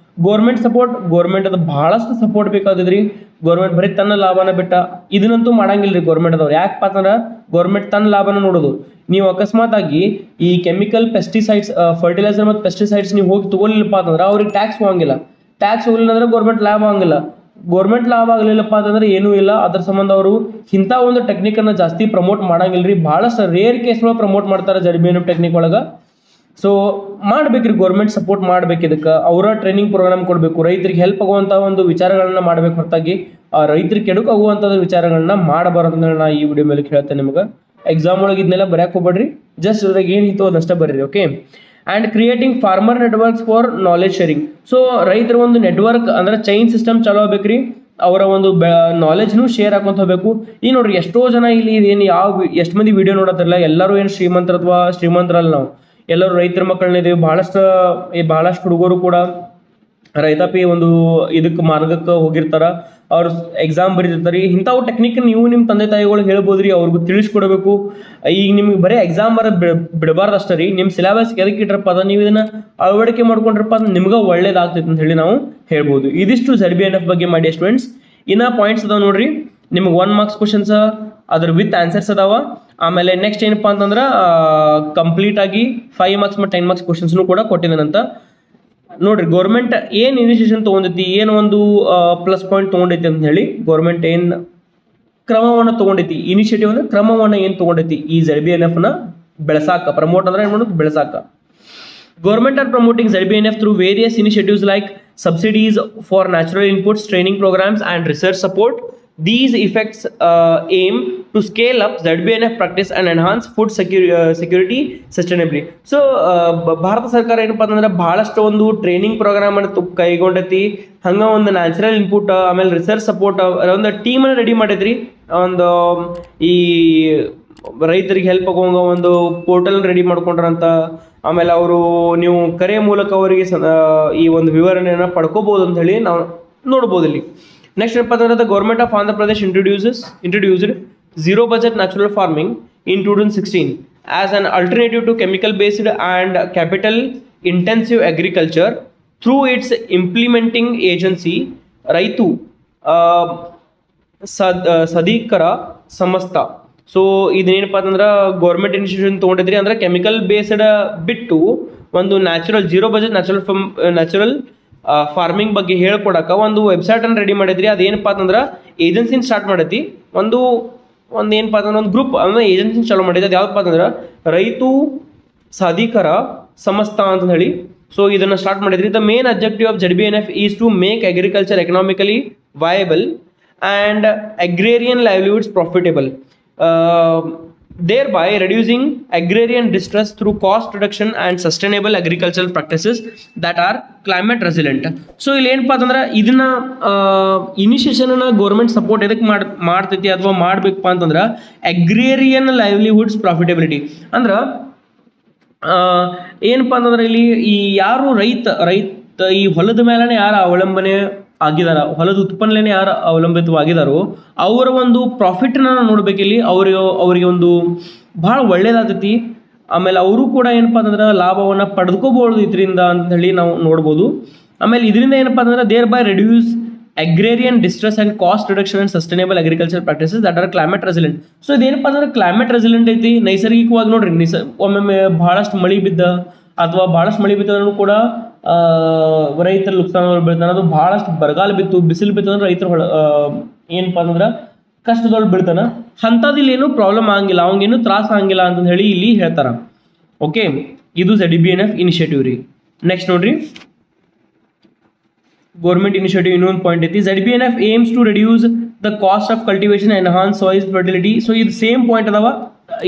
ಗೌರ್ಮೆಂಟ್ ಸಪೋರ್ಟ್, ಗೌರ್ಮೆಂಟ್ ಅದು ಬಹಳಷ್ಟು ಸಪೋರ್ಟ್ ಬೇಕಾದ್ರಿ. ಗೌರ್ಮೆಂಟ್ ಬರೀ ತನ್ನ ಲಾಭನ ಬಿಟ್ಟ ಇದನ್ನಂತೂ ಮಾಡಂಗಿಲ್ರಿ ಗೌರ್ಮೆಂಟ್ ಅದವ್ರು. ಯಾಕಪ್ಪ ಅಂತಂದ್ರೆ ಗೌರ್ಮೆಂಟ್ ತನ್ನ ಲಾಭನ ನೋಡೋದು. ನೀವು ಅಕಸ್ಮಾತ್ ಆಗಿ ಈ ಕೆಮಿಕಲ್ ಪೆಸ್ಟಿಸೈಡ್ಸ್, ಫರ್ಟಿಲೈಸರ್ ಮತ್ತು ಪೆಸ್ಟಿಸೈಡ್ಸ್ ನೀವು ಹೋಗಿ ತಗೊಳ್ಳಿಲ್ಲಪ್ಪ ಅಂತಂದ್ರೆ ಅವ್ರಿಗೆ ಟ್ಯಾಕ್ಸ್ ಹೋಗಂಗಿಲ್ಲ. ಟ್ಯಾಕ್ಸ್ ಹೋಗಲಿಲ್ಲ ಅಂದ್ರೆ ಗೌರ್ಮೆಂಟ್ ಲಾಭ ಆಗಂಗಿಲ್ಲ. ಗೌರ್ಮೆಂಟ್ ಲಾಭ ಆಗಲಿಲ್ಲಪ್ಪ ಅಂತಂದ್ರೆ ಏನೂ ಇಲ್ಲ. ಅದ್ರ ಸಂಬಂಧ ಅವರು ಇಂಥ ಒಂದು ಟೆಕ್ನಿಕ್ ಅನ್ನ ಜಾಸ್ತಿ ಪ್ರಮೋಟ್ ಮಾಡಂಗಿಲ್ರಿ. ಬಹಳಷ್ಟು ರೇರ್ ಕೇಸ್ ಒಳಗೆ ಪ್ರಮೋಟ್ ಮಾಡ್ತಾರೆ ZBNF ಟೆಕ್ನಿಕ್ ಒಳಗೆ. ಸೊ ಮಾಡ್ಬೇಕ್ರಿ, ಗೌರ್ಮೆಂಟ್ ಸಪೋರ್ಟ್ ಮಾಡ್ಬೇಕು. ಇದಕ್ಕೆ ಅವರ ಟ್ರೈನಿಂಗ್ ಪ್ರೋಗ್ರಾಮ್ ಕೊಡಬೇಕು. ರೈತರಿಗೆ ಹೆಲ್ಪ್ ಆಗುವಂಥ ಒಂದು ವಿಚಾರಗಳನ್ನ ಮಾಡಬೇಕು, ಹೊರತಾಗಿ ರೈತರಿಗೆ ಕೆಡುಕು ಆಗುವಂಥದ್ದು ವಿಚಾರಗಳನ್ನ ಮಾಡಬಾರದು ಅಂತ ನಾ ಈ ವಿಡಿಯೋ ಮೇಲೆ ಹೇಳ್ತೇನೆ ನಿಮ್ಗೆ. ಎಕ್ಸಾಮ್ ಒಳಗೆ ಇದನ್ನೆಲ್ಲ ಬರೆಯಕ್ಕೆ ಹೋಗ್ಬೇಡ್ರಿ, ಜಸ್ಟ್ ಅದ್ರಾಗ ಏನಿತ್ತು ಅದಷ್ಟೇ ಬರ್ರಿ. Okay, and creating farmer networks for knowledge sharing. So ರೈತರ ಒಂದು ನೆಟ್ವರ್ಕ್ ಅಂದ್ರೆ ಚೈನ್ ಸಿಸ್ಟಮ್ ಚಲೋ ಆಗ್ಬೇಕ್ರಿ. ಅವರ ಒಂದು ನಾಲೆಜ್ನು ಶೇರ್ ಹಾಕೊಂತ ಹೋಗ್ಬೇಕು. ಈಗ ನೋಡ್ರಿ ಎಷ್ಟೋ ಜನ ಇಲ್ಲಿ ಏನು ಎಷ್ಟು ಮಂದಿ ವಿಡಿಯೋ ನೋಡತ್ತಿರಲ್ಲ, ಎಲ್ಲರೂ ಏನು ಶ್ರೀಮಂತರಲ್ಲ. ನಾವು ಎಲ್ಲರೂ ರೈತರ ಮಕ್ಕಳನ್ನ ಇದೀವಿ. ಬಹಳಷ್ಟು ಹುಡುಗರು ಕೂಡ ರೈತಾಪಿ ಒಂದು ಇದಕ್ಕೆ ಮಾರ್ಗಕ್ಕೆ ಹೋಗಿರ್ತಾರ, ಅವ್ರು ಎಕ್ಸಾಮ್ ಬರೀತಿರ್ತಾರೆ. ಇಂಥವು ಟೆಕ್ನಿಕ್ ನೀವು ನಿಮ್ಮ ತಂದೆ ತಾಯಿಗಳು ಹೇಳ್ಬೋದ್ರಿ, ಅವ್ರಿಗೂ ತಿಳಿಸ್ಕೊಡ್ಬೇಕು. ಈಗ ನಿಮ್ಗೆ ಬರೀ ಎಕ್ಸಾಮ್ ಬಿಡಬಾರ್ದು ಅಷ್ಟೇ ರೀ. ನಿಮ್ಮ ಸಿಲೆಬಸ್ ಎದಕ್ಕೆ ಇಟ್ರಪ್ಪ ಅದ ನೀವು ಇದನ್ನ ಅಳವಡಿಕೆ ಮಾಡ್ಕೊಂಡ್ರಪ್ಪ ಅದು ನಿಮ್ಗೆ ಒಳ್ಳೇದಾಗ್ತೈತೆ ಅಂತ ಹೇಳಿ ನಾವು ಹೇಳ್ಬೋದು. ಇದಿಷ್ಟು ZBNF ಬಗ್ಗೆ ಮಾಡಿ ಸ್ಟೂಡೆಂಟ್ಸ್. ಇನ್ನ ಪಾಯಿಂಟ್ಸ್ ಅದಾವ ನೋಡ್ರಿ, ನಿಮ್ಗೆ 1 ಮಾರ್ಕ್ಸ್ ಕ್ವಶನ್ಸ್ ಅದ್ರ ವಿತ್ ಆನ್ಸರ್ಸ್ ಅದಾವ. ಆಮೇಲೆ ನೆಕ್ಸ್ಟ್ ಏನಪ್ಪಾ ಅಂತಂದ್ರೆ ಕಂಪ್ಲೀಟ್ ಆಗಿ 5 ಮಾರ್ಕ್ಸ್ ಮತ್ತು 10 ಮಾರ್ಕ್ಸ್ ಕ್ವಶನ್ಸ್ನು ಕೂಡ ಕೊಟ್ಟಿದ್ದಾನಂತ ನೋಡ್ರಿ. ಗೌರ್ಮೆಂಟ್ ಏನು ಇನಿಷಿಯೇಷನ್ ತೊಗೊಂಡೈತಿ, ಏನು ಒಂದು ಪ್ಲಸ್ ಪಾಯಿಂಟ್ ತೊಗೊಂಡೈತಿ ಅಂತ ಹೇಳಿ ಗೌರ್ಮೆಂಟ್ ಏನು ಕ್ರಮವನ್ನು ತೊಗೊಂಡೈತಿ, ಇನಿಷಿಯೇಟಿವ್ ಅಂದ್ರೆ ಕ್ರಮವನ್ನು ಏನು ತೊಗೊಂಡೈತಿ ಈ ZBNF ಬೆಳೆಸಾಕ. ಪ್ರಮೋಟ್ ಅಂದ್ರೆ ಏನು ಮಾಡೋದು, ಬೆಳೆಸಾಕ. Government are promoting ZBNF through various initiatives like subsidies for natural inputs, training programs and research support. These effects aim to scale up ZBNF practice and enhance food security sustainably. So Bharat ಸರ್ಕಾರ ಏನಪ್ಪಾ ಅಂತಂದ್ರೆ ಬಹಳಷ್ಟು ಒಂದು training programme ಅನ್ನು ಕೈಗೊಂಡೈತಿ. ಹಂಗ ಒಂದು natural input, ಆಮೇಲೆ research support, ಒಂದು ಟೀಮ್ ಅನ್ನು ರೆಡಿ ಮಾಡಿದ್ರಿ. ಒಂದು ಈ ರೈತರಿಗೆ ಹೆಲ್ಪ್ ಆಗುವಂಗ ಒಂದು ಪೋರ್ಟಲ್ ರೆಡಿ ಮಾಡ್ಕೊಂಡ್ರಂತ. ಆಮೇಲೆ ಅವರು ನೀವು ಕರೆ ಮೂಲಕ ಅವರಿಗೆ ಈ ಒಂದು ವಿವರಣೆಯನ್ನು ಪಡ್ಕೋಬಹುದು ಅಂತ ಹೇಳಿ ನಾವು ನೋಡ್ಬೋದು ಇಲ್ಲಿ. Next, the government of Andhra Pradesh introduced zero budget natural farming in 2016 as an alternative to chemical based and capital intensive agriculture through its implementing agency Raitu Sadikara Samasta. So iದೇನಪ್ಪ ಅಂತಂದ್ರೆ ಗೌರ್ಮೆಂಟ್ ಇನಿಷಿಯೇಟಿವ್ ತಗೊಂಡಿದ್ರಿ. ಅಂದ್ರೆ chemical based ಬಿಟ್ಟು ಒಂದು natural zero budget natural farming ಬಗ್ಗೆ ಹೇಳ್ಕೊಡಕ ಒಂದು website ಅನ್ನು ready ಮಾಡಿದ್ರಿ. ಅದೇನಪ್ಪಾ ಅಂತಂದ್ರೆ ಏಜೆನ್ಸಿನ start ಮಾಡೈತಿ. ಒಂದು ಏನಪ್ಪಾ ಅಂತಂದ್ರೆ ಒಂದು ಗ್ರೂಪ್ ಅಂದ್ರೆ ಏಜೆನ್ಸಿನ ಚಾಲೂ ಮಾಡಿದೆ. ಅದು ಯಾವ್ದಪ್ಪ ಅಂತಂದ್ರೆ ರೈತು ಸಾಧಿಕರ ಸಂಸ್ಥಾ ಅಂತ ಹೇಳಿ. ಸೊ ಇದನ್ನ ಸ್ಟಾರ್ಟ್ ಮಾಡಿದ್ರಿ. The main objective of ZBNF is to make agriculture economically viable and agrarian livelihoods profitable, thereby reducing agrarian distress through cost reduction and sustainable agricultural practices that are climate resilient. So ಇಲ್ಲಿ ಏನಪ್ಪಾ ಅಂತಂದ್ರೆ ಇದನ್ನ initiation ಅನ್ನ government support ಎದಕ್ಕೆ ಮಾಡ್ತೈತಿ ಅಥವಾ ಮಾಡ್ಬೇಕಪ್ಪ ಅಂತಂದ್ರೆ ಅಗ್ರೇರಿಯನ್ ಲೈವ್ಲಿಹುಡ್ಸ್ ಪ್ರಾಫಿಟಬಿಲಿಟಿ ಅಂದ್ರೆ ಏನಪ್ಪಾ ಅಂತಂದ್ರೆ ಇಲ್ಲಿ ಈ ಯಾರು ರೈತ ಈ ಹೊಲದ ಮೇಲನೆ ಯಾರು ಅವಲಂಬನೆ ಆಗಿದಾರ, ಹೊಲದ ಉತ್ಪನ್ನನೇ ಯಾರು ಅವಲಂಬಿತವಾಗಿದಾರೋ ಅವರ ಒಂದು ಪ್ರಾಫಿಟ್ನ ನೋಡ್ಬೇಕಿಲ್ಲಿ. ಅವರಿಗೆ ಒಂದು ಭಾಳ ಒಳ್ಳೇದಾಗ್ತೈತಿ. ಆಮೇಲೆ ಅವರು ಕೂಡ ಏನಪ್ಪಾ ಅಂತಂದ್ರೆ ಲಾಭವನ್ನು ಪಡೆದುಕೋಬಹುದು ಇದರಿಂದ ಅಂತ ಹೇಳಿ ನಾವು ನೋಡ್ಬೋದು. ಆಮೇಲೆ ಇದರಿಂದ ಏನಪ್ಪಾ ಅಂತಂದ್ರೆ thereby reduce agrarian distress and cost reduction and sustainable agriculture practices that are climate resilient. So ಇದೇನಪ್ಪ ಅಂದ್ರೆ ಕ್ಲೈಮೇಟ್ ರೆಸಿಲೆಂಟ್ ಐತಿ, ನೈಸರ್ಗಿಕವಾಗಿ ನೋಡ್ರಿ ಒಮ್ಮೊಮ್ಮೆ ಬಹಳಷ್ಟು ಮಳೆ ಬಿದ್ದ ಅಥವಾ ಬಹಳಷ್ಟು ಮಳೆ ಬಿತ್ತಂದ್ರೂ ಕೂಡ ರೈತರ ನುಕ್ಸಾನಗಳು ಬೀಳ್ತಾನೆ. ಅದು ಬಹಳಷ್ಟು ಬರಗಾಲ ಬಿತ್ತು, ಬಿಸಿಲು ಬಿತ್ತು ಅಂದ್ರೆ ರೈತರು ಏನಪ್ಪಾ ಅಂತಂದ್ರೆ ಕಷ್ಟದೊಳಗೆ ಬೀಳ್ತಾನ. ಅಂಥದ್ದು ಇಲ್ಲಿ ಏನು ಪ್ರಾಬ್ಲಮ್ ಆಗಂಗಿಲ್ಲ, ಅವಂಗೇನು ತ್ರಾಸ ಆಗಂಗಿಲ್ಲ ಅಂತ ಹೇಳಿ ಇಲ್ಲಿ ಹೇಳ್ತಾರ. ಓಕೆ, ಇದು ZBNF ಇನಿಷಿಯೇಟಿವ್ ರೀ. ನೆಕ್ಸ್ಟ್ ನೋಡ್ರಿ, ಗೌರ್ಮೆಂಟ್ ಇನಿಷಿಯೇಟಿವ್ ಇನ್ನೊಂದು ಪಾಯಿಂಟ್ ಐತಿ. ZBNF aims to reduce the cost of cultivation enhance soil fertility. So ಇದು ಸೇಮ್ ಪಾಯಿಂಟ್ ಅದಾವ.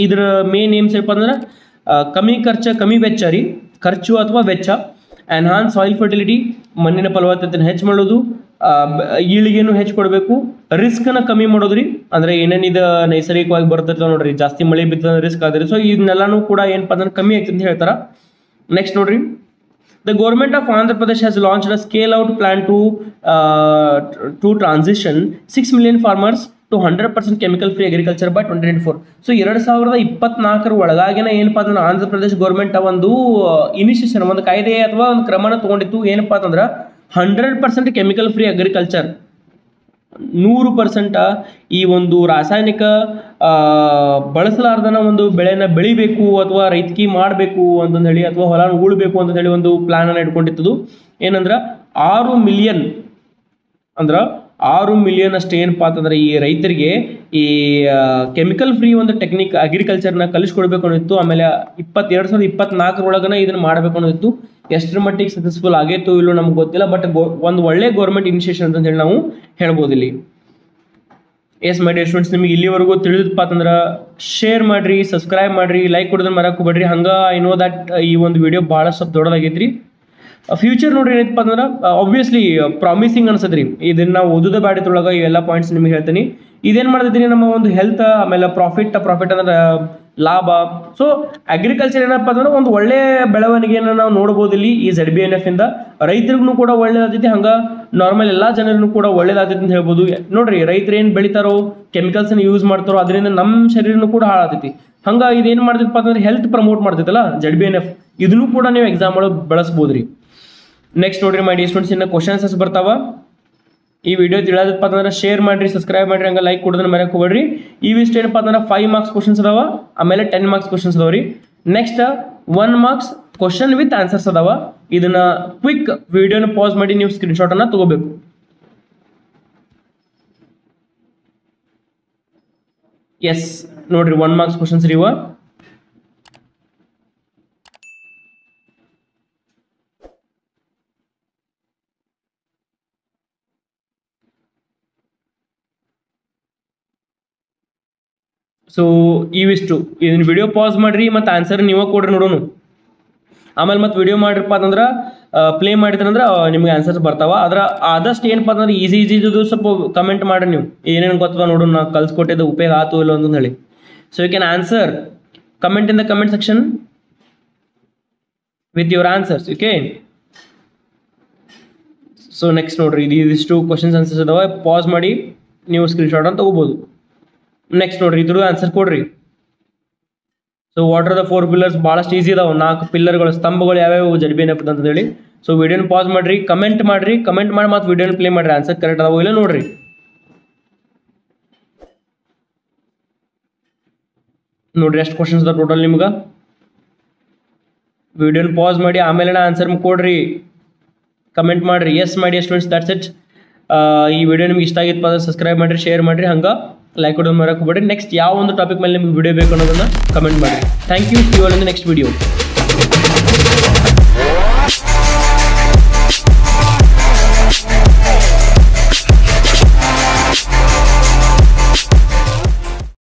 ಇದ್ರ ಮೇನ್ ಏಮ್ಸ್ ಏನಪ್ಪ ಅಂದ್ರೆ ಕಮ್ಮಿ ವೆಚ್ಚ ರೀ, ಖರ್ಚು ಅಥವಾ ವೆಚ್ಚ. ಎನ್ಹಾನ್ಸ್ ಸಾಯಿಲ್ ಫರ್ಟಿಲಿಟಿ, ಮಣ್ಣಿನ ಫಲವತ್ತತೆಯನ್ನು ಹೆಚ್ಚು ಮಾಡೋದು, ಈಳಿಗೆನು ಹೆಚ್ಚು ಕೊಡಬೇಕು, ರಿಸ್ಕ್ನ ಕಮ್ಮಿ ಮಾಡೋದ್ರಿ. ಅಂದ್ರೆ ಏನೇನಿದು ನೈಸರ್ಗಿಕವಾಗಿ ಬರ್ತೈತೆ ನೋಡ್ರಿ, ಜಾಸ್ತಿ ಮಳೆ ಬಿದ್ದ ರಿಸ್ಕ್ ಆದ್ರಿ. ಸೊ ಇದನ್ನೆಲ್ಲಾನು ಕೂಡ ಏನಪ್ಪ ಅಂದ್ರೆ ಕಮ್ಮಿ ಆಗ್ತದೆ ಅಂತ ಹೇಳ್ತಾರ. ನೆಕ್ಸ್ಟ್ ನೋಡ್ರಿ, the government of Andhra Pradesh has launched a scale out plan to transition 6 million farmers to 100% chemical free agriculture by 2024. So 2024 ಒಳಗಾಗಿನ ಏನಪ್ಪಾ ಅಂತಂದ್ರೆ ಆಂಧ್ರ ಪ್ರದೇಶ ಗೌರ್ಮೆಂಟ್ ಒಂದು ಇನಿಷಿಯೇಷನ್, ಒಂದು ಕಾಯ್ದೆ ಅಥವಾ ಒಂದು ಕ್ರಮನ ತಗೊಂಡಿತ್ತು. ಏನಪ್ಪಾ ಅಂತಂದ್ರೆ 100% ಕೆಮಿಕಲ್ ಫ್ರೀ ಅಗ್ರಿಕಲ್ಚರ್, 100% ಈ ಒಂದು ರಾಸಾಯನಿಕ ಬಳಸಲಾರ್ದನ ಒಂದು ಬೆಳೆನ ಬೆಳಿಬೇಕು ಅಥವಾ ರೈತಕಿ ಮಾಡಬೇಕು ಅಂತಂದು ಹೇಳಿ, ಅಥವಾ ಹೊಲನ ಉಳ್ಬೇಕು ಅಂತ ಹೇಳಿ ಒಂದು ಪ್ಲಾನ್ ಅನ್ನು ಇಟ್ಕೊಂಡಿತ್ತು. ಏನಂದ್ರೆ 6 ಮಿಲಿಯನ್ ಅಂದ್ರೆ 6 ಮಿಲಿಯನ್ ಅಷ್ಟು ಏನಪ್ಪಾ ಅಂತಂದ್ರೆ ಈ ರೈತರಿಗೆ ಈ ಕೆಮಿಕಲ್ ಫ್ರೀ ಒಂದು ಟೆಕ್ನಿಕ್ ಅಗ್ರಿಕಲ್ಚರ್ನ ಕಲಿಸ್ಕೊಡ್ಬೇಕು ಅನ್ನಿತ್ತು. ಆಮೇಲೆ 2024 ಒಳಗನ ಇದನ್ನ ಮಾಡಬೇಕು ಅನ್ನೋದಿತ್ತು. ಎಷ್ಟರ ಮಟ್ಟಿಗೆ ಸಕ್ಸಸ್ಫುಲ್ ಆಗೈತೋ ಇಲ್ಲೋ ನಮ್ಗೆ ಗೊತ್ತಿಲ್ಲ, ಬಟ್ ಒಂದು ಒಳ್ಳೆ ಗೌರ್ಮೆಂಟ್ ಇನಿಷಿಯೇಷನ್ ಅಂತ ಹೇಳಿ ನಾವು ಹೇಳ್ಬೋದು ಇಲ್ಲಿ. ಎಸ್ ಮೈ ಡಿಯರ್ ಸ್ಟೂಡೆಂಟ್ಸ್, ನಿಮಗೆ ಇಲ್ಲಿವರೆಗೂ ತಿಳಿದಪ್ಪ ಅಂತಂದ್ರೆ ಶೇರ್ ಮಾಡ್ರಿ, ಸಬ್ಸ್ಕ್ರೈಬ್ ಮಾಡ್ರಿ, ಲೈಕ್ ಕೊಡೋದನ್ನ ಮರಕ್ಕೆ ಹೋಗ್ಬೇಡ್ರಿ. ಹಂಗೆ ಐ ನೋ ದಟ್ ಈ ಒಂದು ವಿಡಿಯೋ ಭಾಳ ಸ್ವಲ್ಪ ದೊಡ್ಡದಾಗೈತ್ರಿ. ಫ್ಯೂಚರ್ ನೋಡ್ರಿ ಏನಪ್ಪ ಅಂತಂದ್ರೆ ಆಬ್ವಿಯಸ್ಲಿ ಪ್ರಾಮಿಸಿಂಗ್ ಅನ್ಸದ್ರಿ. ಇದನ್ನ ನಾವು ಓದೋದ ಬ್ಯಾಡಿದ್ರೊಳಗೆ ಇವೆಲ್ಲ ಪಾಯಿಂಟ್ಸ್ ನಿಮಗೆ ಹೇಳ್ತೀನಿ. ಇದೇನು ಮಾಡ್ತಿದ್ದೀನಿ, ನಮ್ಮ ಒಂದು ಹೆಲ್ತ್, ಆಮೇಲೆ ಪ್ರಾಫಿಟ್ ಅಂದ್ರೆ ಲಾಭ. ಸೊ ಅಗ್ರಿಕಲ್ಚರ್ ಏನಪ್ಪ ಅಂತಂದ್ರೆ ಒಂದು ಒಳ್ಳೆ ಬೆಳವಣಿಗೆಯನ್ನು ನಾವು ನೋಡ್ಬೋದು ಇಲ್ಲಿ ಈ ZBNF ಇಂದ. ರೈತರಿಗೂ ಕೂಡ ಒಳ್ಳೇದಾಗ್ತೈತಿ, ಹಂಗೆ ನಾರ್ಮಲ್ ಎಲ್ಲ ಜನರಿಗೂ ಕೂಡ ಒಳ್ಳೇದಾಗ್ತೈತಿ ಅಂತ ಹೇಳ್ಬೋದು. ನೋಡ್ರಿ, ರೈತರು ಏನು ಬೆಳಿತಾರೋ, ಕೆಮಿಕಲ್ಸ್ನ ಯೂಸ್ ಮಾಡ್ತಾರೋ, ಅದರಿಂದ ನಮ್ಮ ಶರೀರನೂ ಕೂಡ ಹಾಳಾಗ್ತೈತಿ. ಹಂಗೆ ಇದೇನು ಮಾಡ್ತೈತಪ್ಪ ಅಂತಂದ್ರೆ ಹೆಲ್ತ್ ಪ್ರಮೋಟ್ ಮಾಡ್ತೈತಲ್ಲ ZBNF, ಇದನ್ನು ಕೂಡ ನೀವು ಎಕ್ಸಾಮ್ ಒಳಗೆ ಬಳಸ್ಬೋದು ರೀ. ನೆಕ್ಸ್ಟ್ ನೋಡ್ರಿ ಮೈ ಡಿಯರ್ ಸ್ಟೂಡೆಂಟ್ಸ್, ಇನ್ನು ಕ್ವಶನ್ಸ್ ಬರ್ತಾವ. ಈ ವಿಡಿಯೋ ತಿಳಿದಪ್ಪ ಅಂತಂದ್ರೆ ಶೇರ್ ಮಾಡ್ರಿ, ಸಬ್ಸ್ಕ್ರೈಬ್ ಮಾಡ್ರಿ, ಹಂಗೆ ಲೈಕ್ ಕೊಡೋದನ್ನ ಮರೆಯಕ್ಕೆ ಹೋಗ್ಬೇಡ್ರಿ. ಇವಿಷ್ಟು ಏನಪ್ಪ ಅಂತಂದ್ರೆ 5 ಮಾರ್ಕ್ಸ್ ಕ್ವಶನ್ಸ್ ಅದಾವ, ಆಮೇಲೆ 10 ಮಾರ್ಕ್ಸ್ ಕ್ವಶನ್ಸ್ ಅದಾವ ರೀ. Next 1 marks question with answers ಅದಾವ. ಇದನ್ನ ಕ್ವಿಕ್ ವಿಡಿಯೋನ ಪಾಸ್ ಮಾಡಿ ನೀವು ಸ್ಕ್ರೀನ್ಶಾಟ್ ಅನ್ನ ತಗೋಬೇಕು. ಎಸ್ ನೋಡ್ರಿ, 1 ಮಾರ್ಕ್ಸ್ ಕ್ವಶನ್ಸ್ ರೀ ಇವ. ಸೊ ಇವಿಷ್ಟು, ಇದನ್ನ ವಿಡಿಯೋ ಪಾಸ್ ಮಾಡ್ರಿ, ಮತ್ತು ಆನ್ಸರ್ ನೀವೇ ಕೊಡ್ರಿ ನೋಡೋಣ. ಆಮೇಲೆ ಮತ್ತೆ ವಿಡಿಯೋ ಮಾಡಿರಪ್ಪ ಅಂತಂದ್ರೆ ಪ್ಲೇ ಮಾಡಿದ್ರಂದ್ರೆ ನಿಮ್ಗೆ ಆನ್ಸರ್ಸ್ ಬರ್ತಾವ. ಆದಷ್ಟು ಏನಪ್ಪ ಅಂತಂದ್ರೆ ಈಸಿ ಇದು ಸ್ವಲ್ಪ ಕಮೆಂಟ್ ಮಾಡ್ರಿ, ನೀವು ಏನೇನು ಗೊತ್ತದ ನೋಡೋಣ, ನಾ ಕಲ್ಸ್ಕೊಟ್ಟಿದ್ದು ಉಪಯೋಗ ಆತು ಇಲ್ಲ ಅಂತ ಹೇಳಿ. So you can answer, comment in the comment section with your answers. Okay, so next ನೋಡ್ರಿ, ಇದಿಷ್ಟು ಕ್ವಶನ್ಸ್ ಆನ್ಸರ್ಸ್ ಅದಾವ. ಪಾಸ್ ಮಾಡಿ ನೀವು ಸ್ಕ್ರೀನ್ಶಾಟ್ ಅಂತ ತಗೋಬಹುದು. ನೆಕ್ಸ್ಟ್ ನೋಡ್ರಿ, ಇದ್ರದ್ದು ಆನ್ಸರ್ ಕೊಡ್ರಿ. So what are the 4 pillars? ಭಾಳಷ್ಟು ಈಸಿ ಇದಾವೆ. 4 ಪಿಲ್ಲರ್ಗಳು, ಸ್ತಂಭಗಳು ಯಾವ್ಯಾವ ZBNF ಅಂತ ಹೇಳಿ. ಸೊ ವಿಡಿಯೋನ ಪಾಸ್ ಮಾಡ್ರಿ, ಕಮೆಂಟ್ ಮಾಡಿ ಮತ್ತೆ ವಿಡಿಯೋನ ಪ್ಲೇ ಮಾಡ್ರಿ. ಆನ್ಸರ್ ಕರೆಕ್ಟ್ ಅದಾವ ಇಲ್ಲ ನೋಡ್ರಿ. ನೋಡ್ರಿ ಎಷ್ಟು ಕ್ವಶನ್ಸ್ ಅದ ಟೋಟಲ್ ನಿಮ್ಗೆ. ವಿಡಿಯೋನ ಪಾಸ್ ಮಾಡಿ ಆಮೇಲೆ ಆನ್ಸರ್ ಕೊಡ್ರಿ, ಕಮೆಂಟ್ ಮಾಡ್ರಿ. Yes my dear students, that's it. ಈ ವಿಡಿಯೋ ನಿಮ್ಗೆ ಇಷ್ಟ ಆಗಿತ್ತು ಅಂದ್ರೆ ಸಬ್ಸ್ಕ್ರೈಬ್ ಮಾಡ್ರಿ, ಶೇರ್ ಮಾಡ್ರಿ, ಹಂಗೆ ಲೈಕ್ ಕೊಡೋದು ಮರಕ್ಕೆ ಹೋಗ್ಬೇಡ್ರಿ. ನೆಕ್ಸ್ಟ್ ಯಾವ ಒಂದು ಟಾಪಿಕ್ ಮೇಲೆ ನಿಮ್ಗೆ ವಿಡಿಯೋ ಬೇಕು ಅನ್ನೋದನ್ನ ಕಮೆಂಟ್ ಮಾಡಿ. Thank you. See you all in the next video.